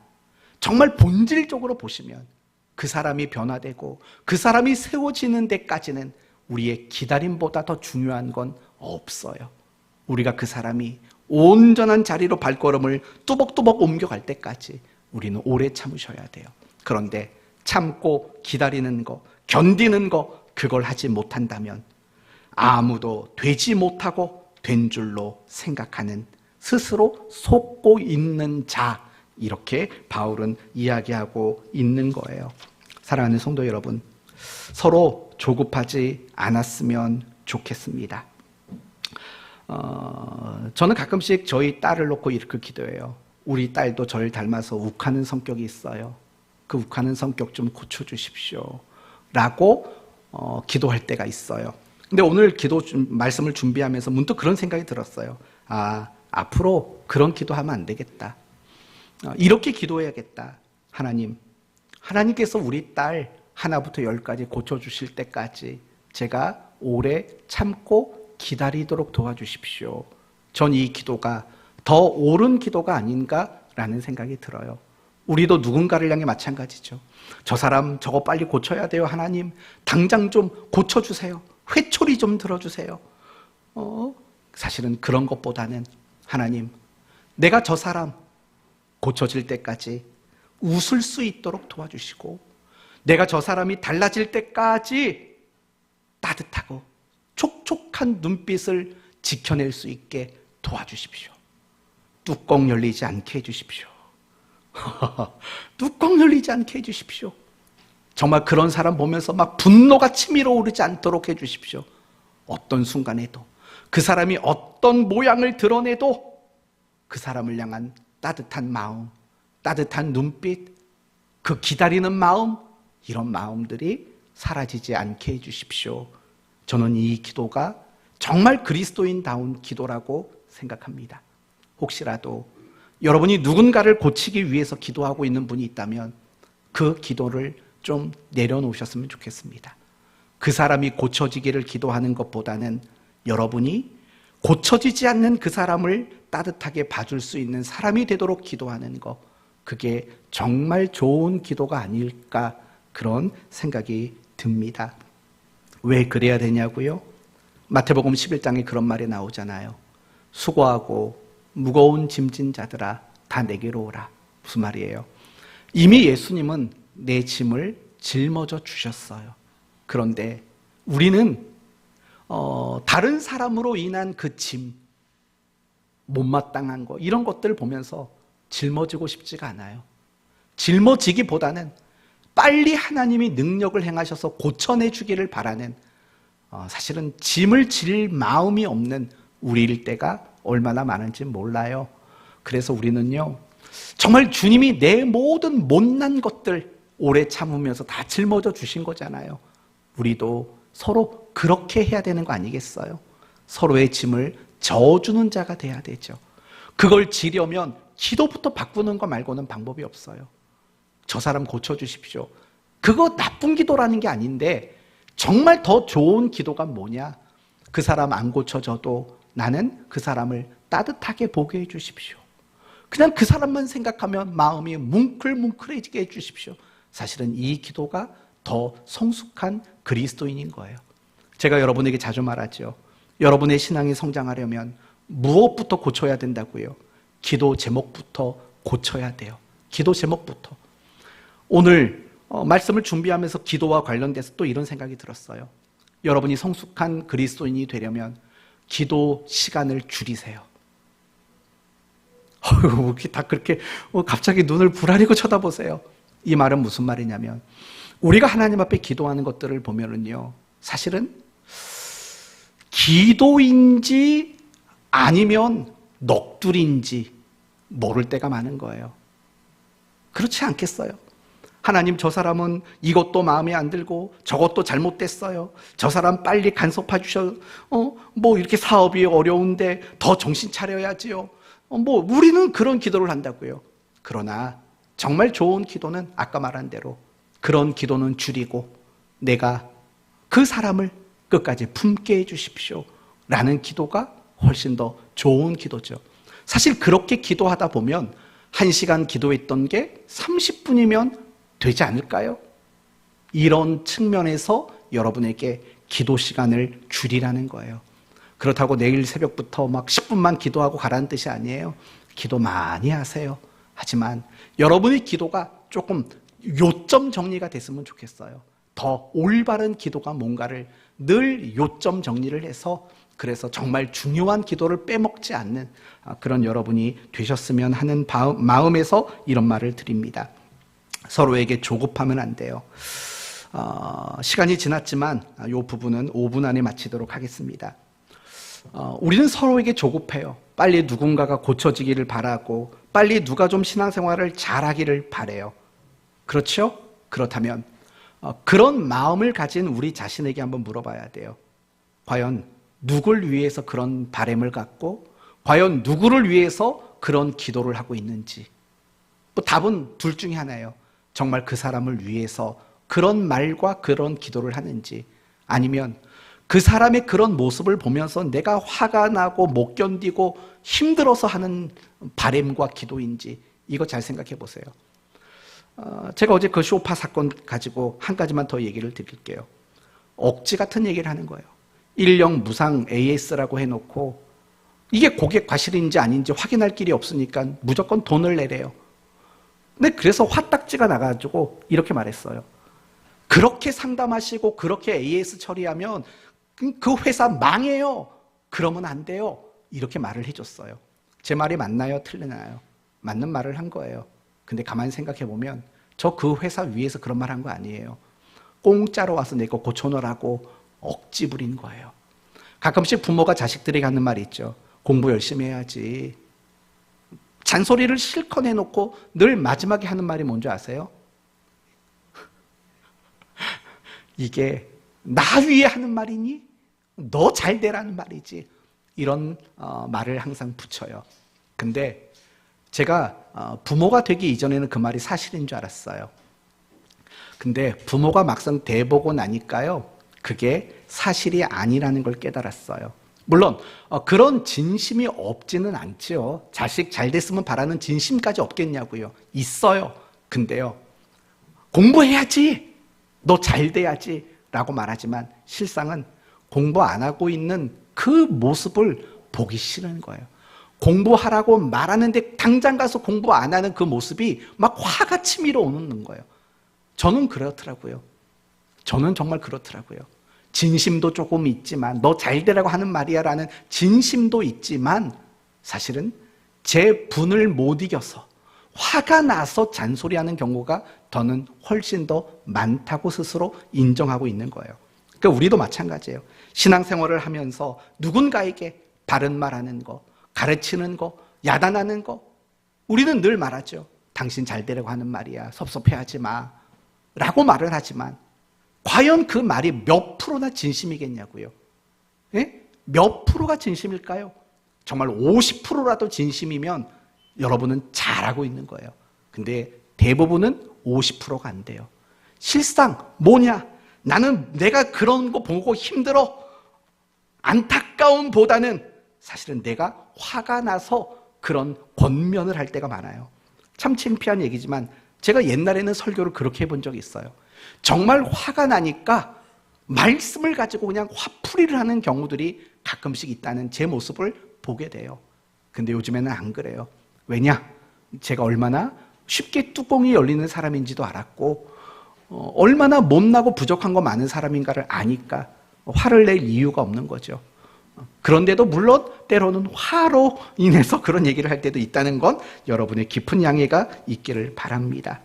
정말 본질적으로 보시면 그 사람이 변화되고 그 사람이 세워지는 데까지는 우리의 기다림보다 더 중요한 건 없어요. 우리가 그 사람이 온전한 자리로 발걸음을 뚜벅뚜벅 옮겨갈 때까지 우리는 오래 참으셔야 돼요. 그런데 참고 기다리는 거, 견디는 거, 그걸 하지 못한다면 아무도 되지 못하고 된 줄로 생각하는, 스스로 속고 있는 자, 이렇게 바울은 이야기하고 있는 거예요. 사랑하는 성도 여러분, 서로 조급하지 않았으면 좋겠습니다. 저는 가끔씩 저희 딸을 놓고 이렇게 기도해요. 우리 딸도 저를 닮아서 욱하는 성격이 있어요. 그 욱하는 성격 좀 고쳐주십시오 라고 기도할 때가 있어요. 근데 오늘 말씀을 준비하면서 문득 그런 생각이 들었어요. 앞으로 그런 기도하면 안 되겠다. 이렇게 기도해야겠다. 하나님께서 우리 딸 하나부터 열까지 고쳐주실 때까지 제가 오래 참고 기다리도록 도와주십시오. 전 이 기도가 더 옳은 기도가 아닌가라는 생각이 들어요. 우리도 누군가를 향해 마찬가지죠. 저 사람 저거 빨리 고쳐야 돼요. 하나님 당장 좀 고쳐주세요. 회초리 좀 들어주세요. 사실은 그런 것보다는 하나님, 내가 저 사람 고쳐질 때까지 웃을 수 있도록 도와주시고, 내가 저 사람이 달라질 때까지 따뜻하고 촉촉한 눈빛을 지켜낼 수 있게 도와주십시오. 뚜껑 열리지 않게 해주십시오. 뚜껑 열리지 않게 해주십시오. 정말 그런 사람 보면서 막 분노가 치밀어 오르지 않도록 해주십시오. 어떤 순간에도 그 사람이 어떤 모양을 드러내도 그 사람을 향한 따뜻한 마음, 따뜻한 눈빛, 그 기다리는 마음, 이런 마음들이 사라지지 않게 해주십시오. 저는 이 기도가 정말 그리스도인다운 기도라고 생각합니다. 혹시라도 여러분이 누군가를 고치기 위해서 기도하고 있는 분이 있다면 그 기도를 좀 내려놓으셨으면 좋겠습니다. 그 사람이 고쳐지기를 기도하는 것보다는 여러분이 고쳐지지 않는 그 사람을 따뜻하게 봐줄 수 있는 사람이 되도록 기도하는 것, 그게 정말 좋은 기도가 아닐까, 그런 생각이 듭니다. 왜 그래야 되냐고요? 마태복음 11장에 그런 말이 나오잖아요. 수고하고 무거운 짐진 자들아 다 내게로 오라. 무슨 말이에요? 이미 예수님은 내 짐을 짊어져 주셨어요. 그런데 우리는 다른 사람으로 인한 그 짐, 못마땅한 거, 이런 것들을 보면서 짊어지고 싶지가 않아요. 짊어지기보다는 빨리 하나님이 능력을 행하셔서 고쳐내 주기를 바라는, 사실은 짐을 질 마음이 없는 우리일 때가 얼마나 많은지 몰라요. 그래서 우리는요, 정말 주님이 내 모든 못난 것들 오래 참으면서 다 짊어져 주신 거잖아요. 우리도 서로 그렇게 해야 되는 거 아니겠어요? 서로의 짐을 져주는 자가 돼야 되죠. 그걸 지려면 기도부터 바꾸는 거 말고는 방법이 없어요. 저 사람 고쳐주십시오. 그거 나쁜 기도라는 게 아닌데, 정말 더 좋은 기도가 뭐냐? 그 사람 안 고쳐져도 나는 그 사람을 따뜻하게 보게 해주십시오. 그냥 그 사람만 생각하면 마음이 뭉클뭉클해지게 해주십시오. 사실은 이 기도가 더 성숙한 그리스도인인 거예요. 제가 여러분에게 자주 말하죠. 여러분의 신앙이 성장하려면 무엇부터 고쳐야 된다고요? 기도 제목부터 고쳐야 돼요. 기도 제목부터. 오늘 말씀을 준비하면서 기도와 관련돼서 또 이런 생각이 들었어요. 여러분이 성숙한 그리스도인이 되려면 기도 시간을 줄이세요. 이렇게 다 그렇게 갑자기 눈을 부라리고 쳐다보세요. 이 말은 무슨 말이냐면, 우리가 하나님 앞에 기도하는 것들을 보면은요, 사실은 기도인지 아니면 넋두리인지 모를 때가 많은 거예요. 그렇지 않겠어요? 하나님, 저 사람은 이것도 마음에 안 들고 저것도 잘못됐어요. 저 사람 빨리 간섭해 주셔. 뭐 이렇게 사업이 어려운데 더 정신 차려야지요. 우리는 그런 기도를 한다고요. 그러나 정말 좋은 기도는 아까 말한 대로 그런 기도는 줄이고, 내가 그 사람을 끝까지 품게 해주십시오 라는 기도가 훨씬 더 좋은 기도죠. 사실 그렇게 기도하다 보면 1시간 기도했던 게 30분이면 되지 않을까요? 이런 측면에서 여러분에게 기도 시간을 줄이라는 거예요. 그렇다고 내일 새벽부터 막 10분만 기도하고 가라는 뜻이 아니에요. 기도 많이 하세요. 하지만 여러분의 기도가 조금 요점 정리가 됐으면 좋겠어요. 더 올바른 기도가 뭔가를 늘 요점 정리를 해서, 그래서 정말 중요한 기도를 빼먹지 않는 그런 여러분이 되셨으면 하는 마음에서 이런 말을 드립니다. 서로에게 조급하면 안 돼요. 시간이 지났지만 이 부분은 5분 안에 마치도록 하겠습니다. 우리는 서로에게 조급해요. 빨리 누군가가 고쳐지기를 바라고, 빨리 누가 좀 신앙생활을 잘하기를 바라요. 그렇죠? 그렇다면 그런 마음을 가진 우리 자신에게 한번 물어봐야 돼요. 과연 누굴 위해서 그런 바람을 갖고, 과연 누구를 위해서 그런 기도를 하고 있는지. 답은 둘 중에 하나예요. 정말 그 사람을 위해서 그런 말과 그런 기도를 하는지, 아니면 그 사람의 그런 모습을 보면서 내가 화가 나고 못 견디고 힘들어서 하는 바람과 기도인지, 이거 잘 생각해 보세요. 제가 어제 그 쇼파 사건 가지고 한 가지만 더 얘기를 드릴게요. 억지 같은 얘기를 하는 거예요. 일령 무상 AS라고 해놓고 이게 고객 과실인지 아닌지 확인할 길이 없으니까 무조건 돈을 내래요. 근데 그래서 화딱지가 나가지고 이렇게 말했어요. 그렇게 상담하시고 그렇게 AS 처리하면 그 회사 망해요. 그러면 안 돼요. 이렇게 말을 해줬어요. 제 말이 맞나요? 틀리나요? 맞는 말을 한 거예요. 근데 가만히 생각해 보면 저 그 회사 위에서 그런 말 한 거 아니에요. 공짜로 와서 내 거 고쳐놓으라고 억지 부린 거예요. 가끔씩 부모가 자식들에게 하는 말이 있죠. 공부 열심히 해야지. 잔소리를 실컷 해놓고 늘 마지막에 하는 말이 뭔지 아세요? 이게 나 위에 하는 말이니? 너 잘 되라는 말이지. 이런 말을 항상 붙여요. 근데 제가 부모가 되기 이전에는 그 말이 사실인 줄 알았어요. 근데 부모가 막상 돼보고 나니까요, 그게 사실이 아니라는 걸 깨달았어요. 물론 그런 진심이 없지는 않죠. 자식 잘 됐으면 바라는 진심까지 없겠냐고요. 있어요. 근데요, 공부해야지, 너 잘 돼야지 라고 말하지만 실상은 공부 안 하고 있는 그 모습을 보기 싫은 거예요. 공부하라고 말하는데 당장 가서 공부 안 하는 그 모습이 막 화가 치밀어 오는 거예요. 저는 그렇더라고요. 저는 정말 그렇더라고요. 진심도 조금 있지만, 너 잘 되라고 하는 말이야 라는 진심도 있지만, 사실은 제 분을 못 이겨서 화가 나서 잔소리하는 경우가 저는 훨씬 더 많다고 스스로 인정하고 있는 거예요. 그러니까 우리도 마찬가지예요. 신앙생활을 하면서 누군가에게 바른 말하는 거, 가르치는 거, 야단하는 거, 우리는 늘 말하죠. 당신 잘 되라고 하는 말이야, 섭섭해하지 마 라고 말을 하지만, 과연 그 말이 몇 프로나 진심이겠냐고요. 예? 몇 프로가 진심일까요? 정말 50%라도 진심이면 여러분은 잘하고 있는 거예요. 근데 대부분은 50%가 안 돼요. 실상 뭐냐? 나는 내가 그런 거 보고 힘들어. 안타까움보다는 사실은 내가 화가 나서 그런 권면을 할 때가 많아요. 참 창피한 얘기지만 제가 옛날에는 설교를 그렇게 해본 적이 있어요. 정말 화가 나니까 말씀을 가지고 그냥 화풀이를 하는 경우들이 가끔씩 있다는 제 모습을 보게 돼요. 근데 요즘에는 안 그래요. 왜냐? 제가 얼마나 쉽게 뚜껑이 열리는 사람인지도 알았고, 얼마나 못나고 부족한 거 많은 사람인가를 아니까 화를 낼 이유가 없는 거죠. 그런데도 물론 때로는 화로 인해서 그런 얘기를 할 때도 있다는 건 여러분의 깊은 양해가 있기를 바랍니다.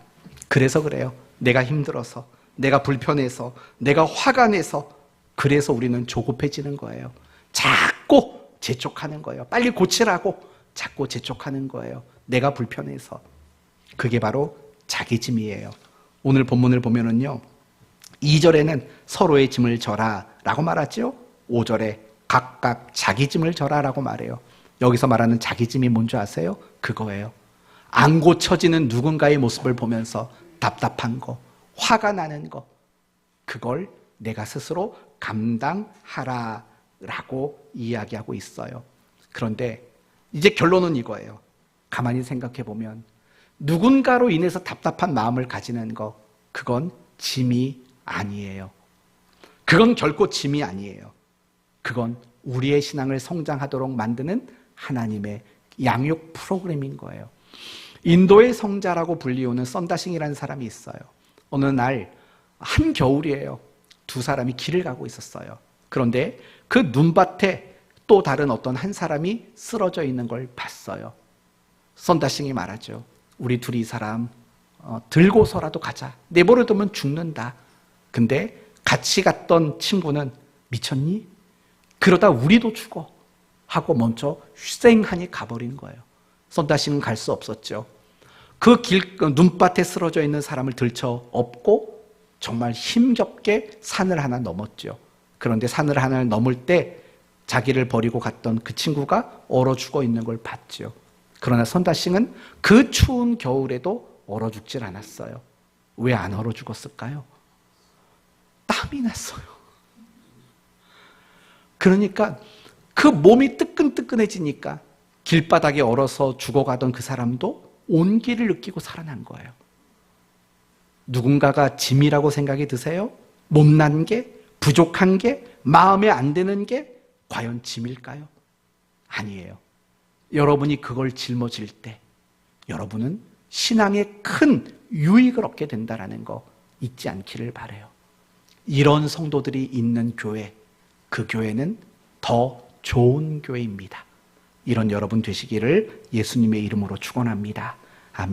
그래서 그래요. 내가 힘들어서, 내가 불편해서, 내가 화가 내서, 그래서 우리는 조급해지는 거예요. 자꾸 재촉하는 거예요. 빨리 고치라고 자꾸 재촉하는 거예요. 내가 불편해서. 그게 바로 자기짐이에요. 오늘 본문을 보면은요, 2절에는 서로의 짐을 져라 라고 말하죠. 5절에 각각 자기 짐을 져라 라고 말해요. 여기서 말하는 자기 짐이 뭔지 아세요? 그거예요. 안 고쳐지는 누군가의 모습을 보면서 답답한 거, 화가 나는 거, 그걸 내가 스스로 감당하라 라고 이야기하고 있어요. 그런데 이제 결론은 이거예요. 가만히 생각해 보면 누군가로 인해서 답답한 마음을 가지는 거, 그건 짐이 아니에요. 그건 결코 짐이 아니에요. 그건 우리의 신앙을 성장하도록 만드는 하나님의 양육 프로그램인 거예요. 인도의 성자라고 불리우는 썬다싱이라는 사람이 있어요. 어느 날 한겨울이에요. 두 사람이 길을 가고 있었어요. 그런데 그 눈밭에 또 다른 어떤 한 사람이 쓰러져 있는 걸 봤어요. 썬다싱이 말하죠. 우리 둘이 이 사람 들고서라도 가자. 내버려두면 죽는다. 근데 같이 갔던 친구는 미쳤니? 그러다 우리도 죽어 하고 먼저 쌩하니 가버린 거예요. 썬다싱은 갈 수 없었죠. 그 눈밭에 쓰러져 있는 사람을 들쳐 업고 정말 힘겹게 산을 하나 넘었죠. 그런데 산을 하나 넘을 때 자기를 버리고 갔던 그 친구가 얼어 죽어 있는 걸 봤죠. 그러나 썬다싱은 그 추운 겨울에도 얼어 죽질 않았어요. 왜 안 얼어 죽었을까요? 땀이 났어요. 그러니까 그 몸이 뜨끈뜨끈해지니까 길바닥에 얼어서 죽어가던 그 사람도 온기를 느끼고 살아난 거예요. 누군가가 짐이라고 생각이 드세요? 못난 게, 부족한 게, 마음에 안 드는 게 과연 짐일까요? 아니에요. 여러분이 그걸 짊어질 때 여러분은 신앙에 큰 유익을 얻게 된다는 거 잊지 않기를 바라요. 이런 성도들이 있는 교회, 그 교회는 더 좋은 교회입니다. 이런 여러분 되시기를 예수님의 이름으로 축원합니다. 아멘.